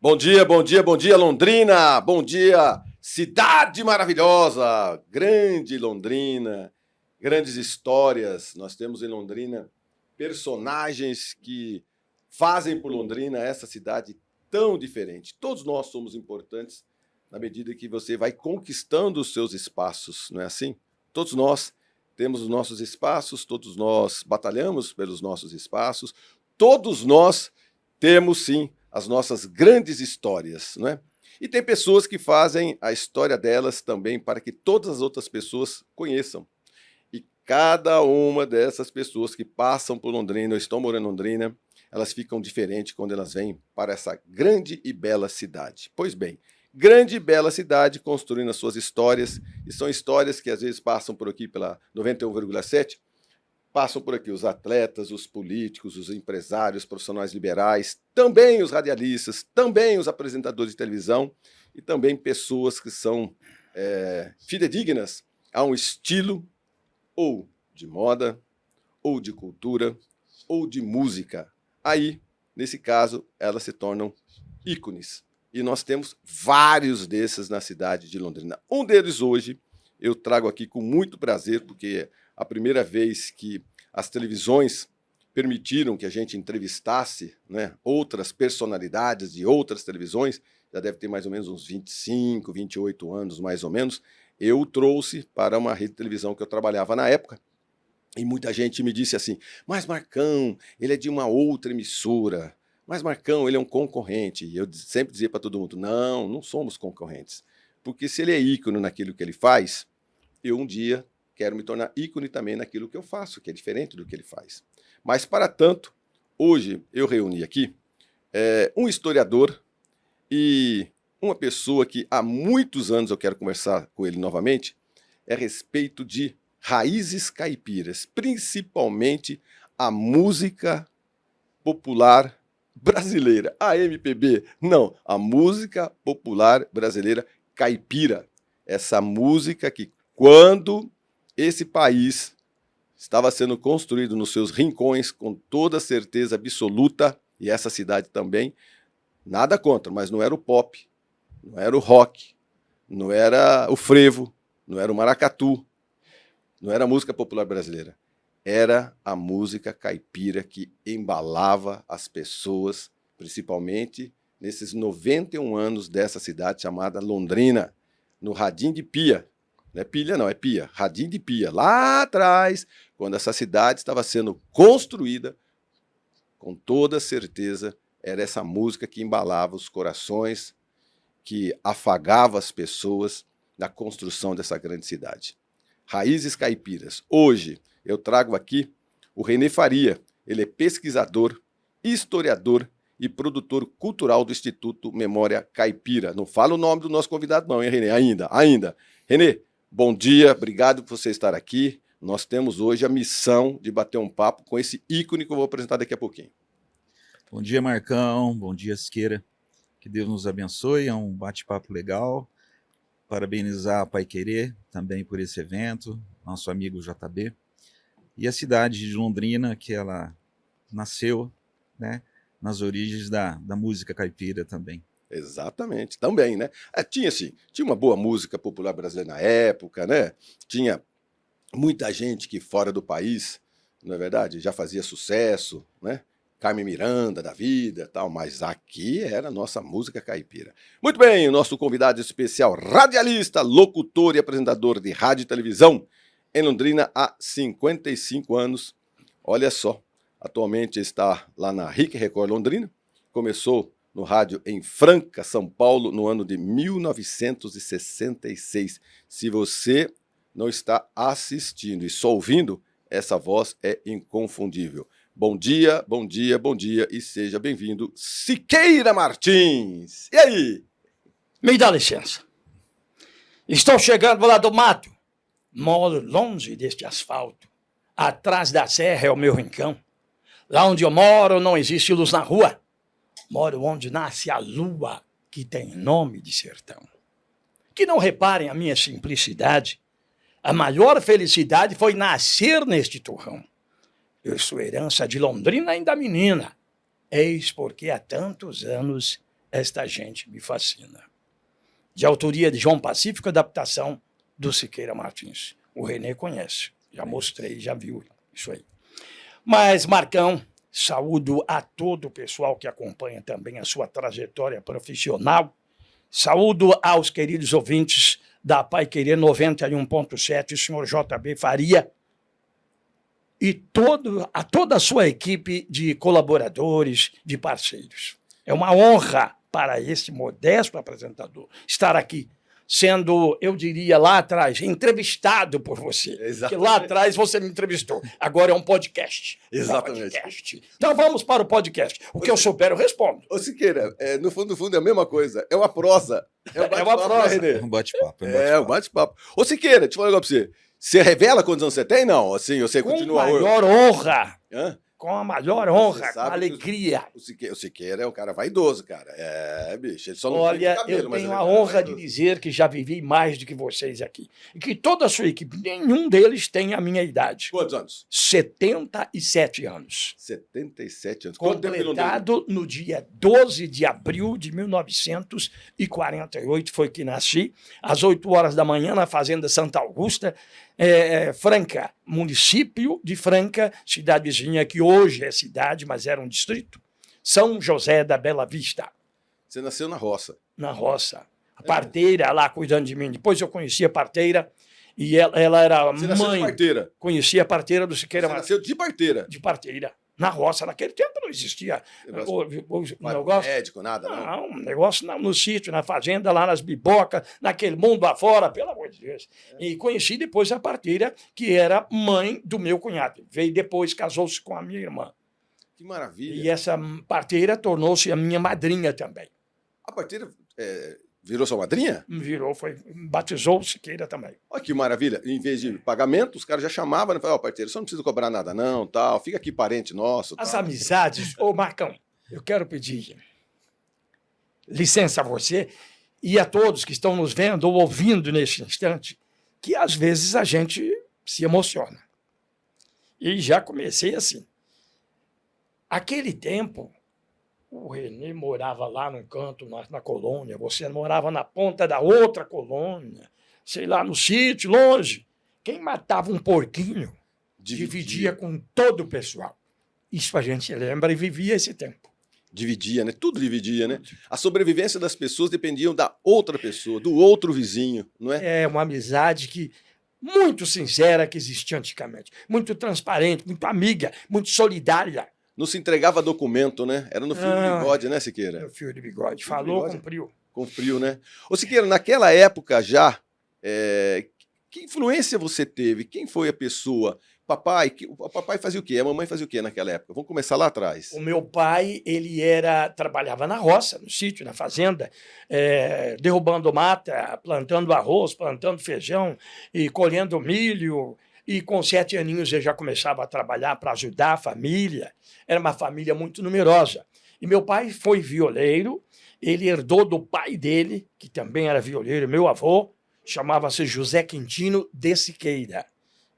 Bom dia, bom dia, bom dia, Londrina! Bom dia, cidade maravilhosa! Grande Londrina, grandes histórias. Nós temos em Londrina personagens que fazem por Londrina essa cidade tão diferente. Todos nós somos importantes na medida que você vai conquistando os seus espaços, não é assim? Todos nós temos os nossos espaços, todos nós batalhamos pelos nossos espaços, todos nós temos, sim, as nossas grandes histórias, não é? E tem pessoas que fazem a história delas também para que todas as outras pessoas conheçam. E cada uma dessas pessoas que passam por Londrina ou estão morando em Londrina, elas ficam diferentes quando elas vêm para essa grande e bela cidade. Pois bem, grande e bela cidade construindo as suas histórias, e são histórias que às vezes passam por aqui pela 91,7. Passam por aqui os atletas, os políticos, os empresários, os profissionais liberais, também os radialistas, também os apresentadores de televisão e também pessoas que são fidedignas a um estilo ou de moda, ou de cultura, ou de música. Aí, nesse caso, elas se tornam ícones. E nós temos vários desses na cidade de Londrina. Um deles hoje eu trago aqui com muito prazer, porque a primeira vez que as televisões permitiram que a gente entrevistasse, né, outras personalidades de outras televisões, já deve ter mais ou menos uns 25, 28 anos, mais ou menos, eu o trouxe para uma rede de televisão que eu trabalhava na época, e muita gente me disse assim, mas Marcão, ele é de uma outra emissora, mas Marcão, ele é um concorrente. E eu sempre dizia para todo mundo, não somos concorrentes, porque se ele é ícone naquilo que ele faz, eu um dia quero me tornar ícone também naquilo que eu faço, que é diferente do que ele faz. Mas, para tanto, hoje eu reuni aqui um historiador e uma pessoa que há muitos anos eu quero conversar com ele novamente a respeito de raízes caipiras, principalmente a música popular brasileira, a MPB, não, a música popular brasileira caipira. Essa música que, quando esse país estava sendo construído nos seus rincões, com toda certeza absoluta, e essa cidade também, nada contra, mas não era o pop, não era o rock, não era o frevo, não era o maracatu, não era a música popular brasileira. Era a música caipira que embalava as pessoas, principalmente nesses 91 anos dessa cidade chamada Londrina, no Radinho de Pia. Não é pilha, não, é pia. Radinho de Pia. Lá atrás, quando essa cidade estava sendo construída, com toda certeza, era essa música que embalava os corações, que afagava as pessoas na construção dessa grande cidade. Raízes caipiras. Hoje, eu trago aqui o René Faria. Ele é pesquisador, historiador e produtor cultural do Instituto Memória Caipira. Não fala o nome do nosso convidado não, hein, René? Ainda. René, bom dia, obrigado por você estar aqui. Nós temos hoje a missão de bater um papo com esse ícone que eu vou apresentar daqui a pouquinho. Bom dia, Marcão. Bom dia, Siqueira. Que Deus nos abençoe. É um bate-papo legal. Parabenizar a Paiquerê também por esse evento, nosso amigo JB. E a cidade de Londrina, que ela nasceu, né, nas origens da música caipira também. Exatamente, também, né? Tinha uma boa música popular brasileira na época, né? Tinha muita gente que fora do país, não é verdade, já fazia sucesso, né? Carmen Miranda da vida, tal, mas aqui era a nossa música caipira. Muito bem, o nosso convidado especial, radialista, locutor e apresentador de rádio e televisão em Londrina há 55 anos. Olha só, atualmente está lá na RIC Record Londrina, começou no rádio em Franca, São Paulo, no ano de 1966. Se você não está assistindo e só ouvindo, essa voz é inconfundível. Bom dia, bom dia, bom dia e seja bem-vindo, Siqueira Martins. E aí? Me dá licença. Estou chegando lá do mato. Moro longe deste asfalto. Atrás da serra é o meu rincão. Lá onde eu moro não existe luz na rua. Moro onde nasce a lua, que tem nome de sertão. Que não reparem a minha simplicidade. A maior felicidade foi nascer neste torrão. Eu sou herança de Londrina ainda menina. Eis porque há tantos anos Esta Gente Me Fascina. De autoria de João Pacífico, adaptação do Siqueira Martins. O Renê conhece, já mostrei, já viu isso aí. Mas, Marcão, saúdo a todo o pessoal que acompanha também a sua trajetória profissional. Saúdo aos queridos ouvintes da Paiquerê 91.7, o senhor JB Faria, e a toda a sua equipe de colaboradores, de parceiros. É uma honra para esse modesto apresentador estar aqui, sendo, eu diria, lá atrás, entrevistado por você. Exatamente. Porque lá atrás você me entrevistou. Agora é um podcast. Exatamente. Podcast. Então vamos para o podcast. O que eu souber, eu respondo. Ô, Siqueira, no fundo é a mesma coisa. É uma prosa. É uma prosa. Né, Renê? Um bate-papo. Um bate-papo. Ô, Siqueira, deixa eu falar um negócio pra você. Você revela quantos anos você tem? Não, assim, você continua... Com a maior honra. Hã? Com a maior honra, Você com sabe alegria. O Siqueira é um cara vaidoso, cara. Bicho, ele só não Olha, tem cabelo, eu mas tenho ele é a um cara honra de vaidoso. dizer que já vivi mais do que vocês aqui. E que toda a sua equipe, nenhum deles tem a minha idade. Quantos anos? 77 anos. 77 anos. Quanto tempo ele não tem? Completado no dia 12 de abril de 1948, foi que nasci, às 8 horas da manhã, na Fazenda Santa Augusta, Franca, município de Franca, cidadezinha que hoje é cidade, mas era um distrito, São José da Bela Vista, Você nasceu na roça. na roça. A parteira lá cuidando de mim. Depois eu conheci a parteira e ela era Você nasceu de mãe. parteira. Conheci a parteira do Siqueira Você Martins. nasceu de parteira. De parteira. Na roça, naquele tempo não existia o Não negócio. médico, nada, não. Não, um negócio no sítio, na fazenda, lá nas bibocas, naquele mundo afora, pelo amor de Deus. E conheci depois a parteira, que era mãe do meu cunhado. Veio depois, casou-se com a minha irmã. Que maravilha. E essa parteira tornou-se a minha madrinha também. A parteira virou sua madrinha? Batizou o Siqueira também. Olha que maravilha. Em vez de pagamento, os caras já chamavam, né? Falavam, parteiro, você não precisa cobrar nada não, tal. Fica aqui parente nosso, As tal. amizades, ô Marcão, eu quero pedir licença a você e a todos que estão nos vendo ou ouvindo neste instante, que às vezes a gente se emociona. E já comecei assim. Aquele tempo, o Renê morava lá num canto, na colônia, você morava na ponta da outra colônia, sei lá, no sítio, longe. Quem matava um porquinho dividia com todo o pessoal. Isso a gente lembra e vivia esse tempo. Dividia, né? Tudo dividia, né? A sobrevivência das pessoas dependia da outra pessoa, do outro vizinho, não é? É uma amizade muito sincera que existia antigamente. Muito transparente, muito amiga, muito solidária. Não se entregava documento, né? Era no fio do bigode, né, Siqueira? Meu fio de bigode. Falou, bigode. cumpriu. Cumpriu, né? Ô, Siqueira, naquela época já, que influência você teve? Quem foi a pessoa? O papai fazia o quê? A mamãe fazia o quê naquela época? Vamos começar lá atrás. O meu pai, ele trabalhava na roça, no sítio, na fazenda, derrubando mata, plantando arroz, plantando feijão e colhendo milho. E com 7 aninhos ele já começava a trabalhar para ajudar a família. Era uma família muito numerosa. E meu pai foi violeiro, ele herdou do pai dele, que também era violeiro, meu avô, chamava-se José Quintino de Siqueira.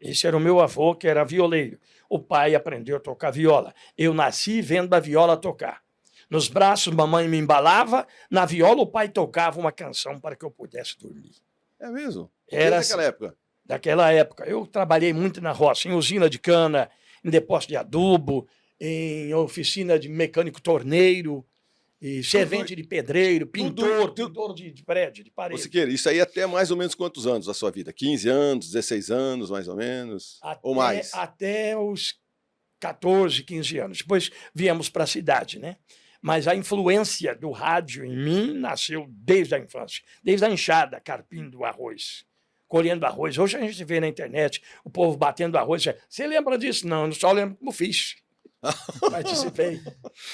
Esse era o meu avô, que era violeiro. O pai aprendeu a tocar viola. Eu nasci vendo a viola tocar. Nos braços, mamãe me embalava, na viola o pai tocava uma canção para que eu pudesse dormir. É mesmo? Era Desde aquela época? Daquela época. Eu trabalhei muito na roça, em usina de cana, em depósito de adubo, em oficina de mecânico torneiro, e servente de pedreiro, pintor de prédio, de Ô, parede. Siqueira, isso aí até mais ou menos quantos anos da sua vida? 15 anos, 16 anos, mais ou menos? Ou mais? Até os 14, 15 anos. Depois viemos para a cidade, né? Mas a influência do rádio em mim nasceu desde a infância, desde a enxada, carpindo arroz, colhendo arroz. Hoje a gente vê na internet o povo batendo arroz. Você lembra disso? Não, eu só lembro como fiz. Participei.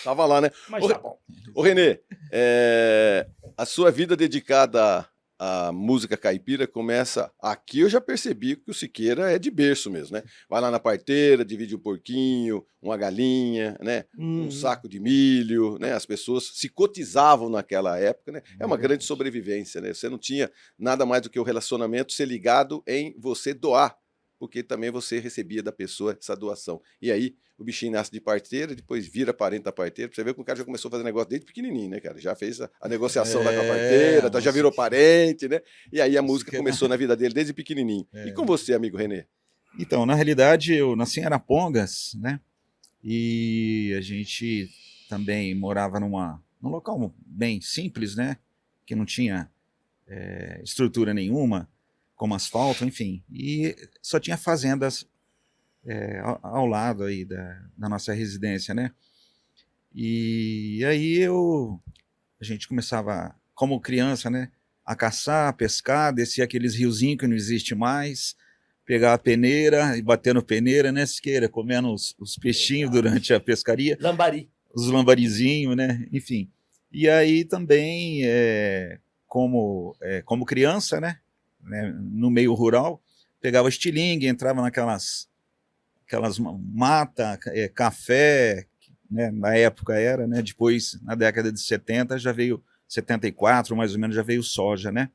Tava lá, né? Mas tá bom. Ô, Renê, a sua vida dedicada à música caipira começa... Aqui eu já percebi que o Siqueira é de berço mesmo, né? Vai lá na parteira, divide um porquinho, uma galinha, né? Um saco de milho, né? As pessoas se cotizavam naquela época, né? É uma grande sobrevivência, né? Você não tinha nada mais do que o relacionamento ser ligado em você doar porque também você recebia da pessoa essa doação. E aí o bichinho nasce de parteira, depois vira parente da parteira. Pra você ver que o cara já começou a fazer negócio desde pequenininho, né, cara? Já fez a negociação lá com a parteira, tá, já virou parente, né? E aí a música começou na vida dele desde pequenininho. E com você, amigo Renê? Então, na realidade, eu nasci em Arapongas, né? E a gente também morava num local bem simples, né? Que não tinha estrutura nenhuma, como asfalto, enfim. E só tinha fazendas ao lado aí da nossa residência, né? E aí a gente começava, como criança, né? A caçar, a pescar, descia aqueles riozinhos que não existe mais, pegar a peneira e bater no peneira, né, Siqueira? Comendo os peixinhos durante a pescaria. Lambari. Os lambarizinhos, né? Enfim. E aí também, como criança, né? No meio rural, pegava estilingue, entrava naquelas mata, café, né? Na época era, né? Depois, na década de 70, já veio 74, mais ou menos, já veio soja, né?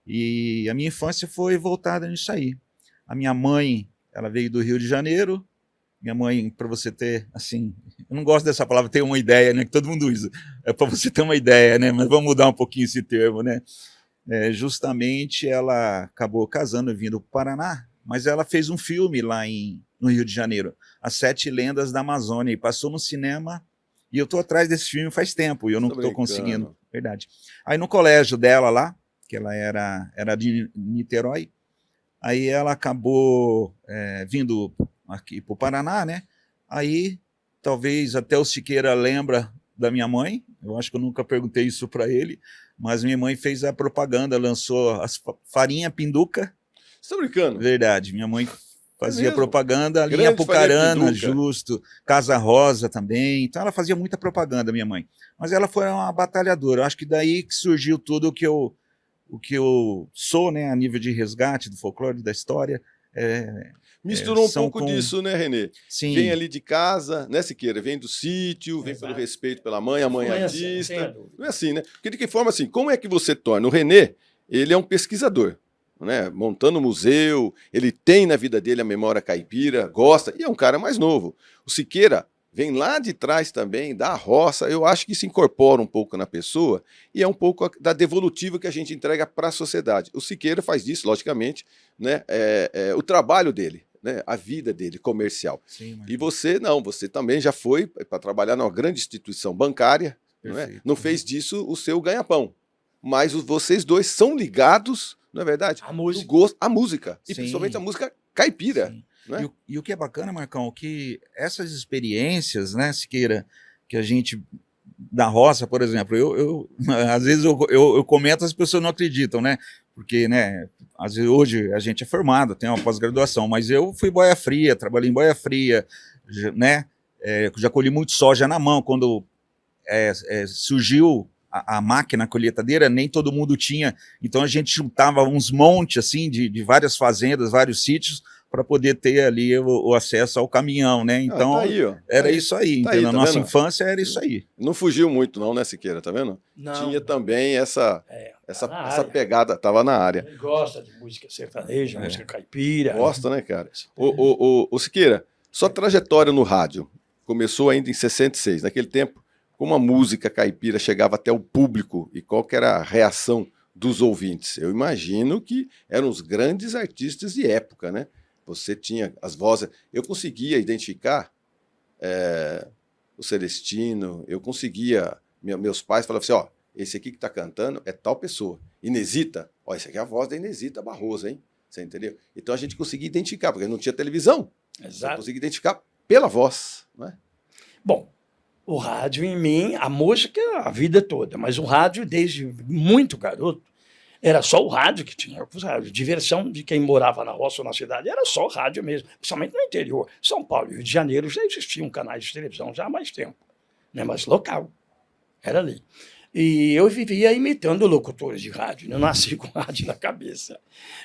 E a minha infância foi voltada nisso aí. A minha mãe, ela veio do Rio de Janeiro. Minha mãe, para você ter, assim, eu não gosto dessa palavra, ter uma ideia, né? Que todo mundo usa. É para você ter uma ideia, né? Mas vamos mudar um pouquinho esse termo, né? Justamente ela acabou casando e vindo para o Paraná, mas ela fez um filme lá no Rio de Janeiro, As Sete Lendas da Amazônia, e passou no cinema, e eu estou atrás desse filme faz tempo, e eu não estou conseguindo, verdade. Aí no colégio dela lá, que ela era de Niterói, aí ela acabou vindo aqui para o Paraná, né? Aí talvez até o Siqueira lembra da minha mãe, eu acho que eu nunca perguntei isso para ele, mas minha mãe fez a propaganda, lançou as farinha pinduca. Você tá brincando? Verdade, minha mãe fazia propaganda ali em Apucarana, justo, Casa Rosa também, então ela fazia muita propaganda, minha mãe. Mas ela foi uma batalhadora, eu acho que daí que surgiu tudo o que eu sou, né, a nível de resgate do folclore, da história. Misturou um pouco disso, né, Renê? Sim. Vem ali de casa, né, Siqueira? Vem do sítio, vem pelo respeito pela mãe, a mãe é artista. Não é assim, né? Porque de que forma, assim, como é que você torna? O Renê, ele é um pesquisador, né? Montando museu, ele tem na vida dele a memória caipira, gosta, e é um cara mais novo. O Siqueira vem lá de trás também, da roça, eu acho que se incorpora um pouco na pessoa e é um pouco da devolutiva que a gente entrega para a sociedade. O Siqueira faz disso, logicamente, né? O trabalho dele, né, a vida dele comercial. Sim, e você não, você também já foi para trabalhar numa grande instituição bancária, não fez disso o seu ganha-pão, mas vocês dois são ligados, não é verdade? A música, e principalmente a música caipira. Sim. Né? E o que é bacana, Marcão, que essas experiências, né, Siqueira, que a gente da roça, por exemplo, eu às vezes eu comento, as pessoas não acreditam, né? Porque, né, às vezes hoje a gente é formado, tem uma pós-graduação, mas eu fui boia fria, trabalhei em boia fria, né? Já colhi muito soja na mão. Quando surgiu a máquina colheitadeira, nem todo mundo tinha, então a gente juntava uns montes assim de várias fazendas, vários sítios, para poder ter ali o acesso ao caminhão, né? Então, tá aí, era isso aí, entendeu? A nossa infância era isso aí. Não fugiu muito não, né, Siqueira, tá vendo? Não. Tinha também essa pegada, tava na área. Ele gosta de música sertaneja, música caipira. Gosta, né, cara? O Siqueira, sua trajetória no rádio começou ainda em 66, naquele tempo, como a música caipira chegava até o público e qual que era a reação dos ouvintes? Eu imagino que eram os grandes artistas de época, né? Você tinha as vozes. Eu conseguia identificar o Celestino, eu conseguia. Meus pais falavam assim: ó, esse aqui que está cantando é tal pessoa. Inesita, ó, essa aqui é a voz da Inesita Barroso, hein? Você entendeu? Então a gente conseguia identificar, porque não tinha televisão. Exato. Você conseguia identificar pela voz, não é? Bom, o rádio em mim, a música a vida toda, mas o rádio, desde muito garoto, era só o rádio que tinha. Diversão de quem morava na roça ou na cidade era só o rádio mesmo, principalmente no interior. São Paulo e Rio de Janeiro já existiam canais de televisão já há mais tempo, né? Mas local, era ali. E eu vivia imitando locutores de rádio, eu nasci com rádio na cabeça.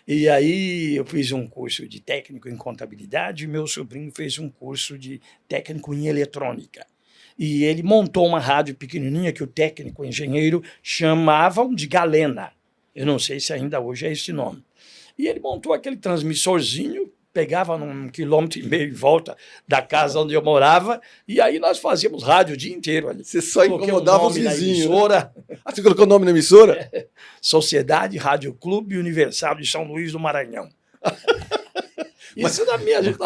E aí eu fiz um curso de técnico em contabilidade e meu sobrinho fez um curso de técnico em eletrônica. E ele montou uma rádio pequenininha que o técnico engenheiro chamavam de galena. Eu não sei se ainda hoje é esse nome. E ele montou aquele transmissorzinho pegava num 1,5 km em volta da casa onde eu morava, e aí nós fazíamos rádio o dia inteiro ali. Você só Coloquei incomodava o os nome na vizinhos. Né? emissora, Ah, você colocou o nome na emissora? Sociedade Rádio Clube Universal de São Luís do Maranhão. Isso na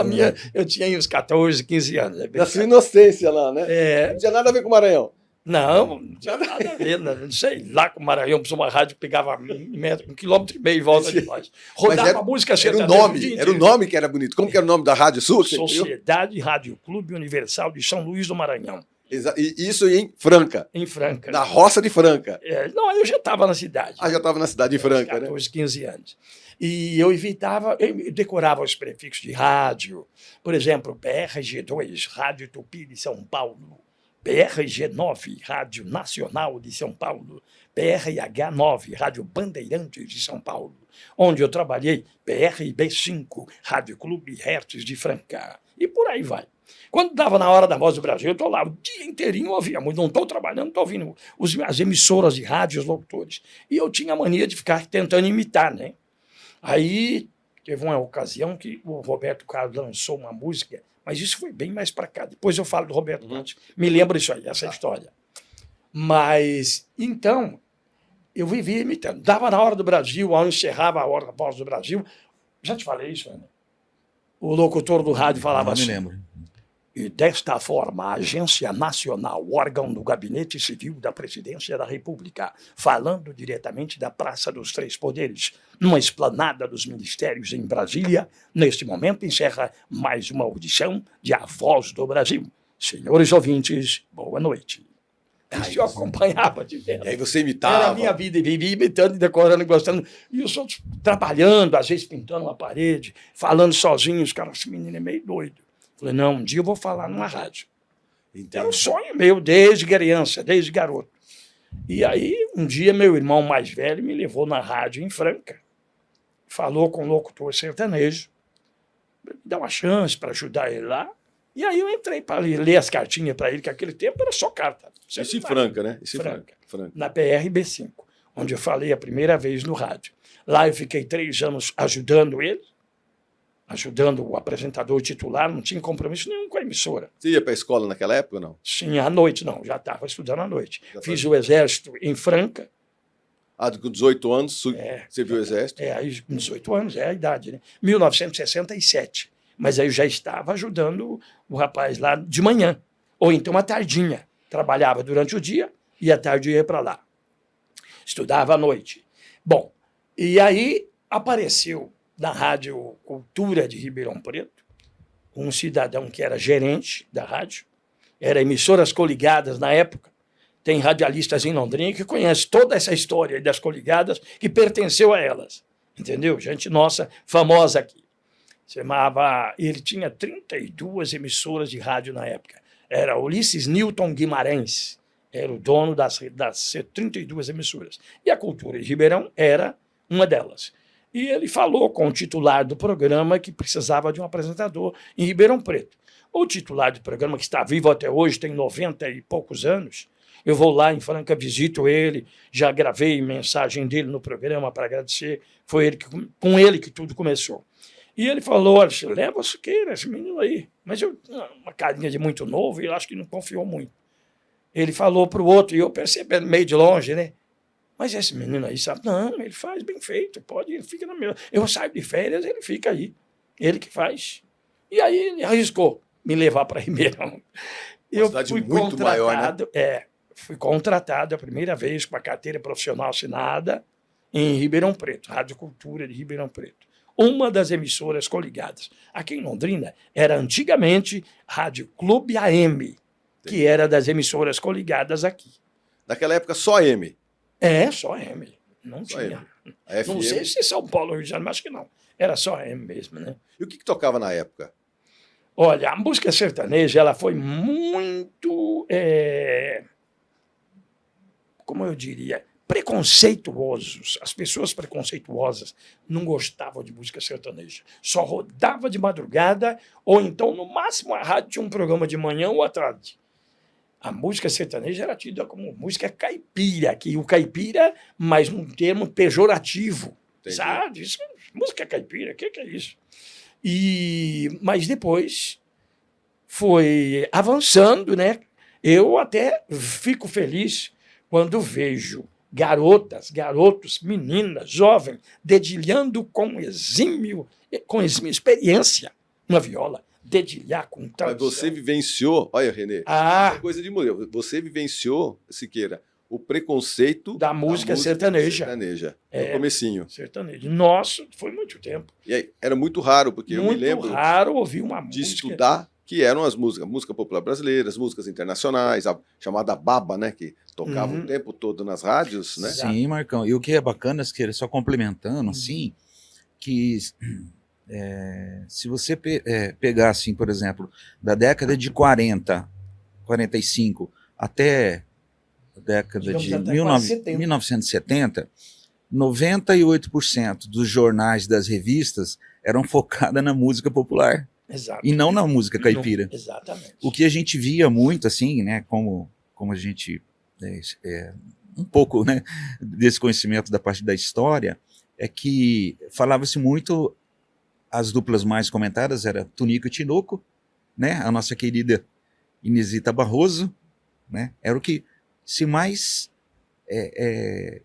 minha, eu tinha uns 14, 15 anos. Na sua inocência lá, né? É, Não tinha nada a ver com o Maranhão. não tinha nada a ver, não sei, lá com o Maranhão, uma rádio que pegava 1,5 km em volta de nós. Rodava era- música Era o sertaneja nome, dia era o inteiro. nome que era bonito. Como que era o nome da rádio sua? que você criou? Sociedade Rádio Clube Universal de São Luís do Maranhão, E isso em Franca, em Franca. na roça de Franca. Não, eu já estava na cidade. Ah, já estava na cidade de Franca, né? 14, 15 anos. E eu evitava, eu decorava os prefixos de rádio. Por exemplo, PRG2, Rádio Tupi de São Paulo. PRG9, Rádio Nacional de São Paulo. PRH9, Rádio Bandeirantes de São Paulo. Onde eu trabalhei, PRB5, Rádio Clube Hertz de Franca. E por aí vai. Quando dava na hora da Voz do Brasil, eu estou lá o dia inteirinho, ouvia muito. Não estou trabalhando, estou ouvindo as emissoras de rádio, os locutores. E eu tinha a mania de ficar tentando imitar, né? Aí teve uma ocasião que o Roberto Carlos lançou uma música, mas isso foi bem mais para cá. Depois eu falo do Roberto Carlos. Me lembra isso aí, essa história. Mas, então, eu vivia imitando. Dava na hora do Brasil, ao encerrava a hora da Voz do Brasil. Já te falei isso, Ana? O locutor do rádio falava Não me assim. lembro. E desta forma, a Agência Nacional, órgão do Gabinete Civil da Presidência da República, falando diretamente da Praça dos Três Poderes, numa esplanada dos ministérios em Brasília, neste momento encerra mais uma audição de A Voz do Brasil. Senhores ouvintes, boa noite. Isso eu acompanhava de E aí perto. você Era imitava. a minha vida, e vivia imitando, decorando, gostando. E os outros trabalhando, às vezes pintando uma parede, falando sozinhos. Cara, esse menino é meio doido. Falei, não, um dia eu vou falar numa rádio. Era um sonho meu desde criança, desde garoto. E aí, um dia, meu irmão mais velho me levou na rádio em Franca. Falou com o locutor sertanejo. Me dá uma chance para ajudar ele lá. E aí eu entrei para ler as cartinhas para ele, que naquele tempo era só carta. Isso em Franca, né? Isso em Franca. Franca. Na PRB5, onde eu falei a primeira vez no rádio. Lá eu fiquei 3 anos ajudando ele, ajudando o apresentador titular, não tinha compromisso nenhum com a emissora. Você ia para a escola naquela época ou não? Sim, à noite, não, já estava estudando à noite. Já Fiz fazia. o exército em Franca, Ah, com 18 anos, você viu o exército? aí com 18 anos, é a idade, né? 1967. Mas aí eu já estava ajudando o rapaz lá de manhã, ou então à tardinha. Trabalhava durante o dia e à tarde ia para lá. Estudava à noite. Bom, e aí apareceu na Rádio Cultura de Ribeirão Preto um cidadão que era gerente da rádio, era emissoras coligadas na época. Tem radialistas em Londrina que conhecem toda essa história aí das coligadas que pertenceu a elas. Entendeu? Gente nossa, famosa aqui. Ele tinha 32 emissoras de rádio na época. Era Ulisses Newton Guimarães, era o dono das 32 emissoras. E a Cultura de Ribeirão era uma delas. E ele falou com o titular do programa que precisava de um apresentador em Ribeirão Preto. O titular do programa, que está vivo até hoje, tem 90 e poucos anos. Eu vou lá em Franca, visito ele, já gravei mensagem dele no programa para agradecer. Foi com ele que tudo começou. E ele falou, olha, leva o Siqueira, esse menino aí. Mas eu, uma carinha de muito novo, e eu acho que não confiou muito. Ele falou para o outro, e eu percebendo meio de longe, né? Mas esse menino aí sabe, não, ele faz bem feito, pode, ele fica na minha. Eu saio de férias, ele fica aí. Ele que faz. E aí ele arriscou me levar para Ribeirão. Eu cidade fui muito maior, né? contratado, fui contratado a primeira vez com a carteira profissional assinada em Ribeirão Preto, Rádio Cultura de Ribeirão Preto. Uma das emissoras coligadas. Aqui em Londrina era antigamente Rádio Clube AM, que era das emissoras coligadas aqui. Naquela época só M. Só AM. Não Só tinha. A FM. Não sei se São Paulo ou Rio de Janeiro, mas acho que não. Era só AM mesmo, né? E o que tocava na época? Olha, a música sertaneja ela foi muito, como eu diria, preconceituosos. As pessoas preconceituosas não gostavam de música sertaneja. Só rodava de madrugada ou então, no máximo, a rádio tinha um programa de manhã ou à tarde. A música sertaneja era tida como música caipira, que o caipira, mas num termo pejorativo. Entendi. Sabe? Isso, música caipira, o que é isso? Mas depois foi avançando, né? Eu até fico feliz quando vejo garotos, meninas, jovens, dedilhando com exímia experiência na viola, dedilhar com Mas tradição. você vivenciou, olha, Renê, Ah, é coisa de mulher. Você vivenciou, Siqueira, o preconceito da música sertaneja. no comecinho. Sertanejo. Nossa, foi muito tempo. E aí, era muito raro, porque eu me Muito lembro raro ouvir uma de música. estudar que eram as músicas, música popular brasileira, as músicas internacionais, a chamada baba, né, que tocava o tempo todo nas rádios, né? Sim, Marcão. E o que é bacana, Siqueira, só complementando, assim, que se você pegar, assim, por exemplo, da década de 40, 45 até a década Digamos de até quase 70. 1970, 98% dos jornais das revistas eram focadas na música popular Exato. e não na música caipira. Exatamente. O que a gente via muito, assim, né, como a gente, um pouco, né, desse conhecimento da parte da história, é que falava-se muito, as duplas mais comentadas era Tunico e Tinoco, né, a nossa querida Inesita Barroso, né, era o que se mais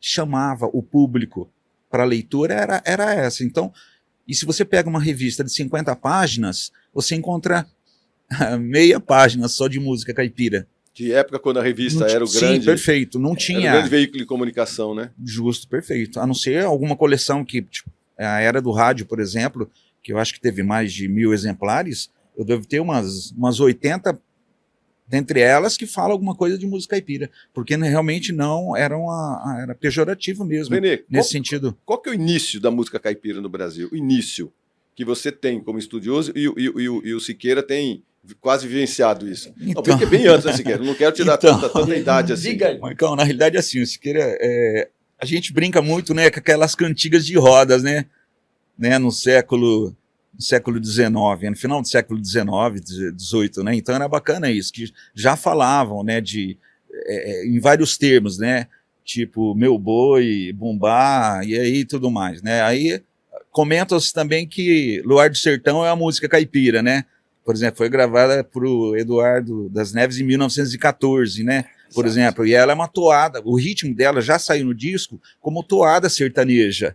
chamava o público para a leitura, era essa. Então, e se você pega uma revista de 50 páginas, você encontra meia página só de música caipira. De época quando a revista era o Sim, grande... perfeito. Não Era tinha... o grande veículo de comunicação, né? Justo, perfeito. A não ser alguma coleção que, tipo, a Era do Rádio, por exemplo, que eu acho que teve mais de 1000 exemplares, eu devo ter umas 80 dentre elas que falam alguma coisa de música caipira, porque realmente não era pejorativo mesmo, Renê, nesse sentido. Qual que é o início da música caipira no Brasil? O início que você tem como estudioso e o Siqueira tem quase vivenciado isso. Então, Não, porque é bem antes, né, Siqueira? Não quero te dar tanta idade assim. Diga aí. Marcão, na realidade, assim, o Siqueira, a gente brinca muito, né, com aquelas cantigas de rodas, né, no século XIX, no final do século XIX, XVIII, né? Então era bacana isso, que já falavam, né, em vários termos, né, tipo meu boi, bumbá e aí tudo mais, né? Aí comentam-se também que Luar do Sertão é uma música caipira, né? Por exemplo, foi gravada por Eduardo das Neves em 1914, né? Por Exato. exemplo, e ela é uma toada, o ritmo dela já saiu no disco como toada sertaneja.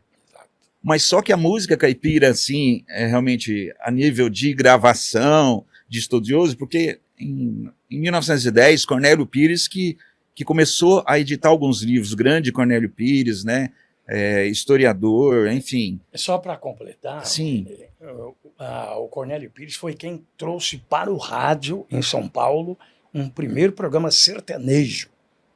Mas só que a música caipira, assim, realmente a nível de gravação, de estudioso, porque em 1910, Cornélio Pires que começou a editar alguns livros, grande Cornélio Pires, né, historiador, enfim. Só para completar, sim, o Cornélio Pires foi quem trouxe para o rádio, em São Paulo, um primeiro programa sertanejo,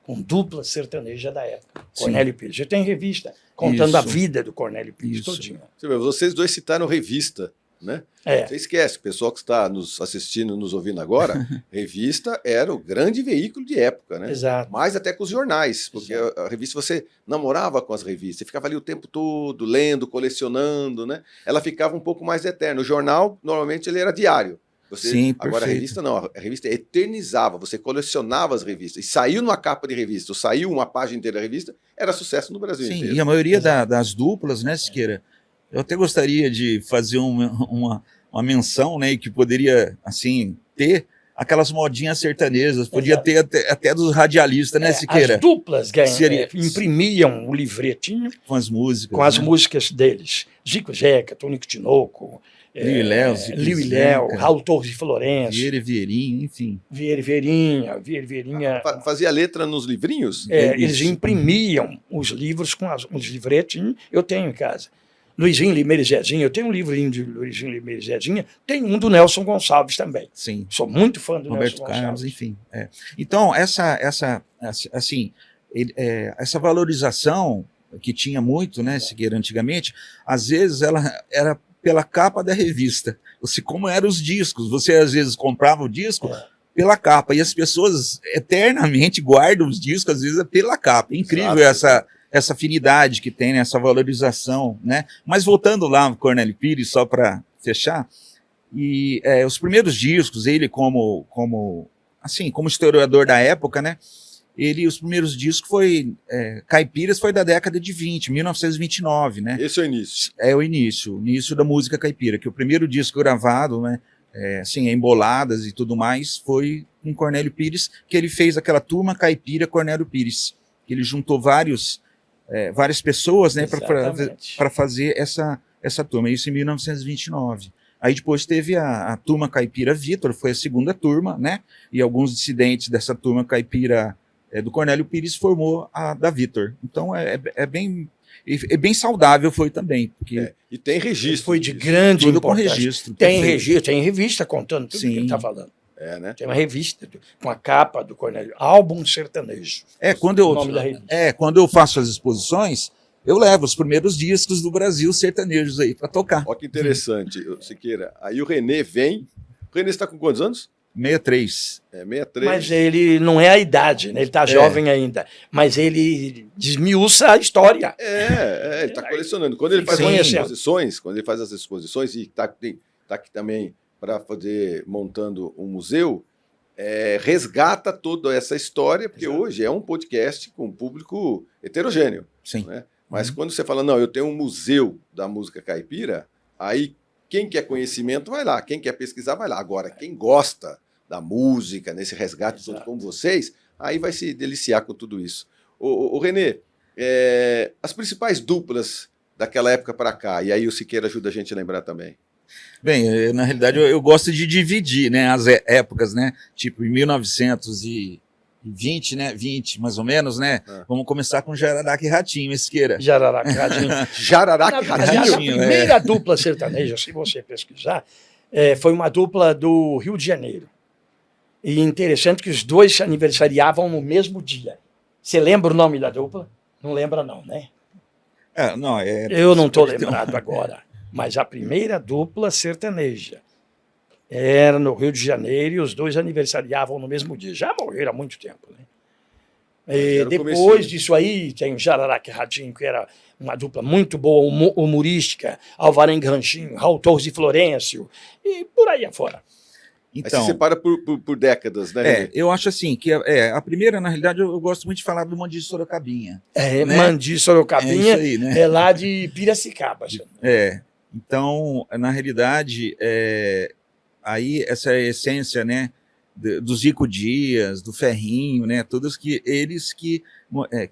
com dupla sertaneja da época. Sim. Cornélio Pires. Já tem revista contando Isso. a vida do Cornélio Pires todinho. Vocês dois citaram revista, né? Você esquece, o pessoal que está nos assistindo, nos ouvindo agora, revista era o grande veículo de época, né? Exato. Mais até com os jornais, porque a revista, você namorava com as revistas, você ficava ali o tempo todo, lendo, colecionando, né? Ela ficava um pouco mais eterna. O jornal, normalmente, ele era diário. Sim, agora a revista não, a revista eternizava, você colecionava as revistas, e saiu numa capa de revista, ou saiu uma página inteira da revista, era sucesso no Brasil inteiro. Sim, e a maioria das duplas, né, Siqueira, eu até gostaria de fazer uma menção, né, que poderia, assim, ter aquelas modinhas sertanejas, podia ter até dos radialistas, né, Siqueira? As duplas imprimiam o livretinho com as músicas, com as músicas deles, Zico Zeca, Tonico Tinoco, Liu e Léo, Raul Torres de Florença, Vieira e Vieirinha, enfim. Vieira e Vieirinha. Fazia letra nos livrinhos? Eles imprimiam os livros com os livretinhos, eu tenho em casa. Luizinho Limeira e Zezinha, eu tenho um livrinho de Luizinho Limeira e Zezinha, tem um do Nelson Gonçalves também. Sim. Sou muito fã do Roberto Nelson Carlos, Gonçalves. enfim. Então, essa valorização que tinha muito, né, Siqueira, antigamente, às vezes ela era pela capa da revista. Como eram os discos, você às vezes comprava o disco pela capa, e as pessoas eternamente guardam os discos, às vezes, pela capa. É incrível essa afinidade que tem, essa valorização, né? Mas voltando lá no Cornélio Pires, só para fechar, e os primeiros discos, ele como historiador da época, né? os primeiros discos Caipiras foi da década de 1929, né? Esse é o início. É o início da música caipira, que o primeiro disco gravado, né, assim, emboladas e tudo mais, foi com Cornélio Pires, que ele fez aquela turma caipira Cornélio Pires, que ele juntou várias pessoas, né, para fazer essa turma, isso em 1929. Aí depois teve a turma caipira Vitor, foi a segunda turma, né, e alguns dissidentes dessa turma caipira do Cornélio Pires formou a da Vitor. Então é bem saudável foi também. Porque e tem registro. Foi de grande importância. Com registro. Tem registro, tem revista contando tudo que ele está falando. Né? Tem uma revista com a capa do Cornélio, Álbum Sertanejo. Quando eu faço as exposições, eu levo os primeiros discos do Brasil sertanejos aí para tocar. Olha que interessante, Siqueira. Aí o Renê vem. O Renê está com quantos anos? 63. 63. Mas ele não é a idade, né? Ele está jovem ainda. Mas ele desmiuça a história. Ele está colecionando. Quando ele faz as exposições, e está aqui também para fazer, montando um museu, resgata toda essa história, porque hoje é um podcast com público heterogêneo. Sim. Né? Mas quando você fala, não, eu tenho um museu da música caipira, aí quem quer conhecimento vai lá, quem quer pesquisar vai lá. Agora, quem gosta da música, nesse resgate todo como vocês, aí vai se deliciar com tudo isso. O Renê, as principais duplas daquela época para cá, e aí o Siqueira ajuda a gente a lembrar também. Bem, na realidade eu gosto de dividir, né, as épocas, né, tipo em 1920, né, 20 mais ou menos, né, vamos começar com Jararaca e Ratinho, Siqueira. Jararaca e Ratinho. Jararaca e Ratinho. A primeira dupla sertaneja, se você pesquisar, foi uma dupla do Rio de Janeiro. E interessante que os dois se aniversariavam no mesmo dia. Você lembra o nome da dupla? Não lembra não, né? Eu não estou lembrado agora. Mas a primeira dupla sertaneja era no Rio de Janeiro e os dois aniversariavam no mesmo dia. Já morreram há muito tempo, né? E depois disso aí, tem o Jararaca e Ratinho, que era uma dupla muito boa, humorística, Alvarenga Ranchinho, Raul Torres e Florencio, e por aí afora. Então, aí se separa por décadas, né? Eu acho assim, que a primeira, na realidade, eu gosto muito de falar do Mandi Sorocabinha. Né? Mandi Sorocabinha aí, né? É lá de Piracicaba. Então, na realidade, aí essa essência, né, do Zico Dias, do Ferrinho, né, todos eles que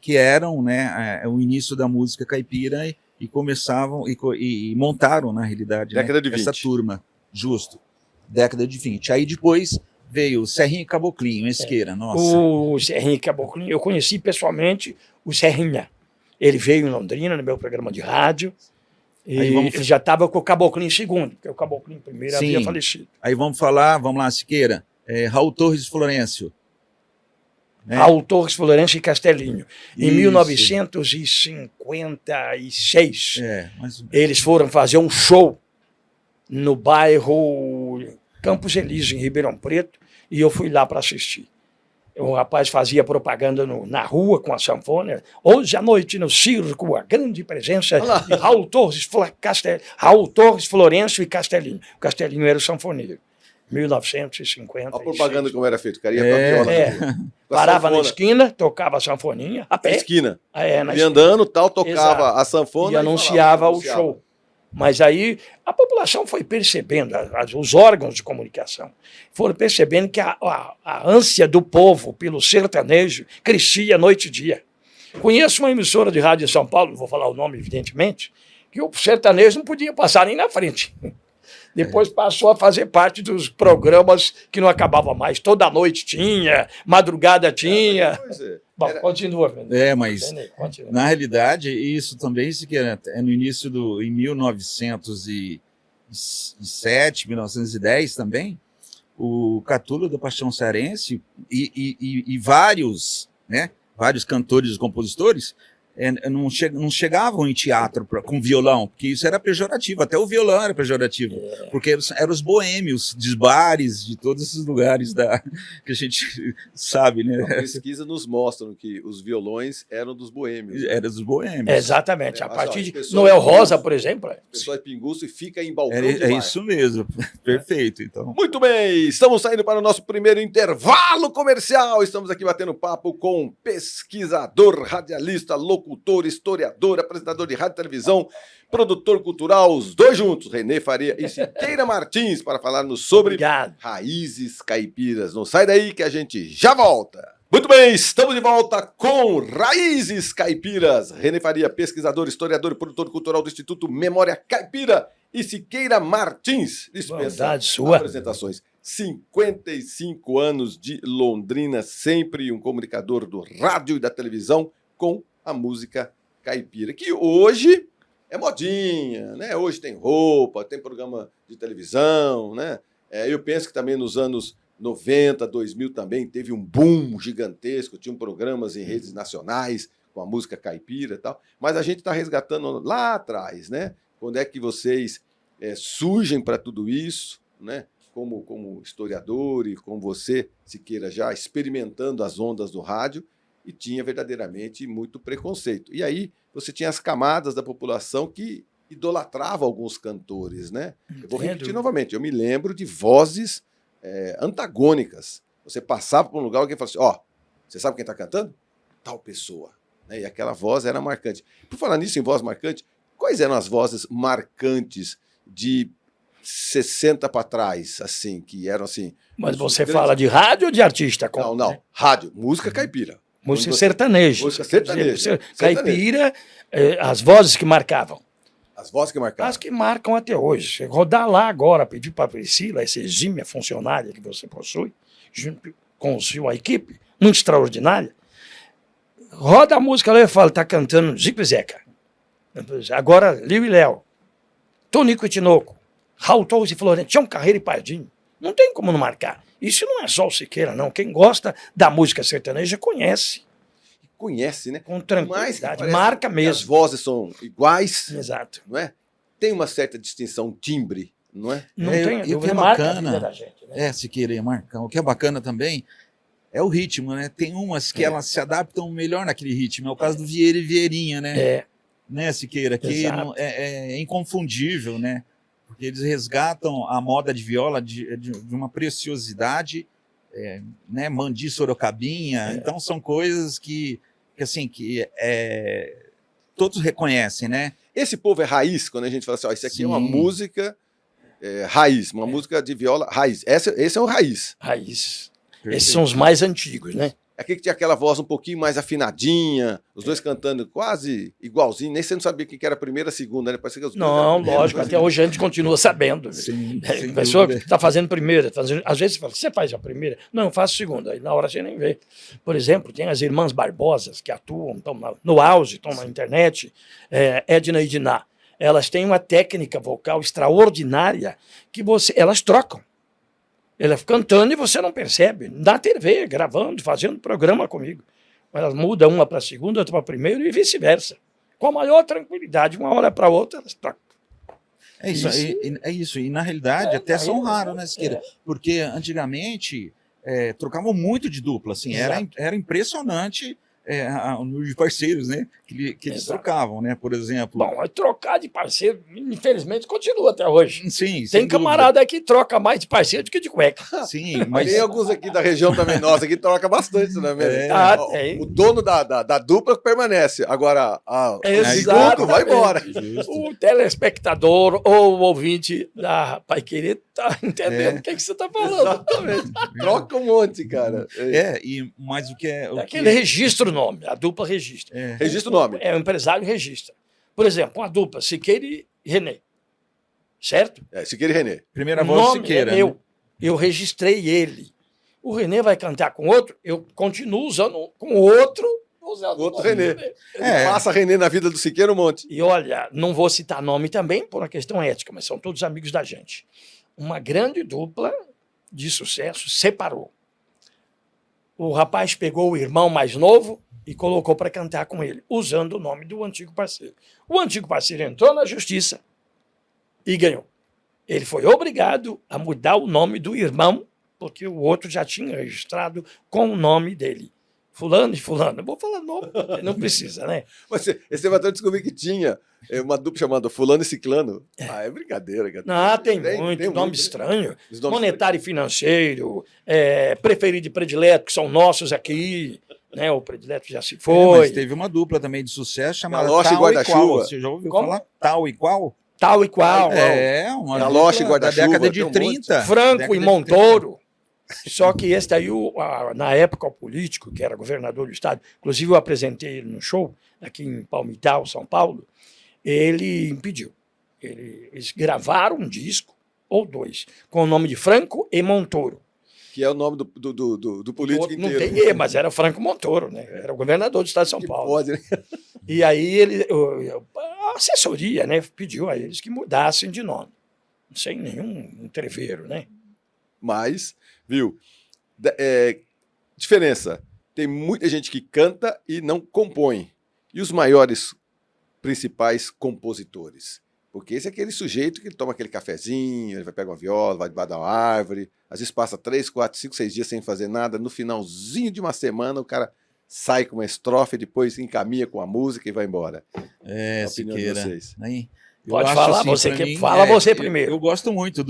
eram, né, o início da música caipira e começavam e montaram, na realidade, década de 20. Essa turma, justo. Década de 20. Aí depois veio o Serrinha e Caboclinho, Esqueira, nossa. O Serrinha e Caboclinho, eu conheci pessoalmente o Serrinha. Ele veio em Londrina, no meu programa de rádio, e ele já estava com o Caboclinho segundo, porque o Caboclinho primeiro havia falecido. Aí vamos lá, Siqueira, Raul Torres e Florencio. Né? Raul Torres, Florencio e Castelinho. Em 1956, eles foram fazer um show no bairro Campos Elíseos, em Ribeirão Preto, e eu fui lá para assistir. O rapaz fazia propaganda na rua com a sanfona. Hoje à noite no circo, a grande presença de Raul Torres, Florencio e Castelinho. O Castelinho era o sanfoneiro. 1950. A propaganda como era feito, o cara ia com a viola. Parava na esquina, tocava a sanfoninha, a pé. Na esquina. Na esquina. Andando, tocava a sanfona e anunciava o show. Mas aí a população foi percebendo, os órgãos de comunicação foram percebendo que a ânsia do povo pelo sertanejo crescia noite e dia. Conheço uma emissora de rádio em São Paulo, não vou falar o nome, evidentemente, que o sertanejo não podia passar nem na frente. Depois passou a fazer parte dos programas que não acabava mais. Toda noite tinha, madrugada tinha. Bom, continua. Mas na realidade, isso também é no início em 1907, 1910 também, o Catulo da Paixão Cearense e vários, né, vários cantores e compositores não chegavam em teatro com violão, porque isso era pejorativo, até o violão era pejorativo, porque eram os boêmios de bares, de todos esses lugares que a gente sabe, né? A pesquisa nos mostra que os violões eram dos boêmios. Eram dos boêmios. Exatamente. A partir de Noel Rosa, por exemplo. O pessoal é pinguço e fica em balcão de É bar. isso mesmo, perfeito. Então. Muito bem, estamos saindo para o nosso primeiro intervalo comercial. Estamos aqui batendo papo com um pesquisador, radialista, locutor, historiador, apresentador de rádio e televisão, produtor cultural, os dois juntos, Renê Faria e Siqueira Martins, para falarmos sobre raízes caipiras. Não sai daí que a gente já volta. Muito bem, estamos de volta com Raízes Caipiras. Renê Faria, pesquisador, historiador e produtor cultural do Instituto Memória Caipira, e Siqueira Martins, dispensa apresentações. 55 anos de Londrina, sempre um comunicador do rádio e da televisão com a música caipira, que hoje é modinha, né? Hoje tem roupa, tem programa de televisão, né? Eu penso que também nos anos 90, 2000 também teve um boom gigantesco, tinham programas em redes nacionais com a música caipira e tal, mas a gente está resgatando lá atrás, né? Quando é que vocês surgem para tudo isso, né? Como historiador e como você, Siqueira, já experimentando as ondas do rádio, e tinha verdadeiramente muito preconceito. E aí você tinha as camadas da população que idolatrava alguns cantores, né? Eu vou repetir novamente, eu me lembro de vozes antagônicas. Você passava por um lugar e alguém falava assim, você sabe quem está cantando? Tal pessoa. Né? E aquela voz era marcante. Por falar nisso, em voz marcante, quais eram as vozes marcantes de 60 para trás, assim, que eram assim... Mas você fala de rádio ou de artista? Não. Rádio, música caipira. Música sertaneja. Música sertaneja. Caipira, as vozes que marcavam. As vozes que marcavam. As que marcam até hoje. Você rodar lá agora, pedir para a Priscila, essa exímia funcionária que você possui, junto com sua equipe, muito extraordinária, roda a música lá e fala, está cantando Zico e Zeca. Agora, Liu e Léo, Tonico e Tinoco, Raul Torres e Florento, Tião Carreiro e Pardinho. Não tem como não marcar. Isso não é só o Siqueira, não. Quem gosta da música sertaneja conhece. Conhece, né? Com tranquilidade. Marca mesmo. As vozes são iguais. Exato. Não é? Tem uma certa distinção, timbre, não é? Não tem. E o que é bacana, da gente, né? Siqueira e Marcão, o que é bacana também é o ritmo, né? Tem umas que elas se adaptam melhor naquele ritmo. É o caso do Vieira e Vieirinha, né? Né, Siqueira? Que é inconfundível, né? Porque eles resgatam a moda de viola de uma preciosidade, né? Mandi, Sorocabinha. Então são coisas que todos reconhecem, né? Esse povo é raiz, quando a gente fala assim, isso aqui é uma música raiz, uma música de viola raiz. Esse é o raiz. Raiz. Perfeito. Esses são os mais antigos, né? Aqui que tinha aquela voz um pouquinho mais afinadinha, os dois cantando quase igualzinho, nem você não sabia quem que era a primeira e a segunda, né? Parecia que os não, lógico, até hoje a gente continua sabendo. Sim, a pessoa que está fazendo primeira, às vezes você fala, você faz a primeira? Não, eu faço a segunda, aí na hora você nem vê. Por exemplo, tem as irmãs Barbosas, que atuam, estão no auge, estão na internet, Edna e Diná. Elas têm uma técnica vocal extraordinária que elas trocam. Ela cantando e você não percebe. Na TV, gravando, fazendo programa comigo. Elas mudam uma para a segunda, outra para a primeira e vice-versa. Com a maior tranquilidade, uma hora para outra, elas trocam. É isso. E na realidade até são raros, né, Siqueira? Porque antigamente trocavam muito de dupla. Assim, era impressionante o número de parceiros, né, que eles trocavam, né, por exemplo. Bom, trocar de parceiro, infelizmente, continua até hoje. Sim, tem camarada aí que troca mais de parceiro do que de cueca. Sim, mas tem alguns aqui da região também nossa que troca bastante, né, mesmo? O dono da dupla permanece, agora o segundo vai embora. O telespectador ou o ouvinte da Paiquerê tá entendendo o que você tá falando. Exatamente. Troca um monte, cara. Mas o que é... Aquele registro nome, a dupla registra. Registra o nome. O empresário registra. Por exemplo, uma dupla, Siqueira e Renê. Certo? Siqueira e Renê. Primeira voz Siqueira. Meu. Né? Eu registrei ele. O Renê vai cantar com outro, eu continuo usando com outro. Outro Renê. Passa Renê na vida do Siqueira um monte. E olha, não vou citar nome também por uma questão ética, mas são todos amigos da gente. Uma grande dupla de sucesso separou. O rapaz pegou o irmão mais novo e colocou para cantar com ele, usando o nome do antigo parceiro. O antigo parceiro entrou na justiça e ganhou. Ele foi obrigado a mudar o nome do irmão, porque o outro já tinha registrado com o nome dele. Fulano e fulano. Não vou falar nome, não precisa, né? Mas esse bateu descobrir que tinha uma dupla chamada Fulano e Ciclano. Ah, é brincadeira, cara. Não, tem muito nome né? estranho. Os nomes Monetário e financeiro, preferido e predileto, que são nossos aqui. Né? O predileto já se Mas foi. teve uma dupla também de sucesso chamada Galocha e Tal e Guarda-Chuva. Qual. Você já ouviu Como? falar? Tal e Qual? Tal e qual. Uma Galocha e dupla da Guarda-Chuva, década tem de um 30. Franco década e de Montoro. Só que esse aí, na época, o político, que era governador do estado, inclusive eu apresentei ele no show, aqui em Palmital, São Paulo, ele impediu. Eles gravaram um disco, ou dois, com o nome de Franco e Montoro. Que é o nome do político Não inteiro. tem E, mas era Franco Montoro, né? Era o governador do estado de São Que Paulo. pode, né? E aí a assessoria, né, pediu a eles que mudassem de nome, sem nenhum entreveiro, né? Mas, viu? Diferença. Tem muita gente que canta e não compõe. E os maiores, principais compositores? Porque esse é aquele sujeito que toma aquele cafezinho, ele vai pegar uma viola, vai debaixo da árvore, às vezes passa 3, 4, 5, 6 dias sem fazer nada, no finalzinho de uma semana o cara sai com uma estrofe, depois encaminha com a música e vai embora. É, A opinião de Siqueira. vocês. Aí, eu Pode acho falar, assim, você pra que mim, fala você primeiro. Eu gosto muito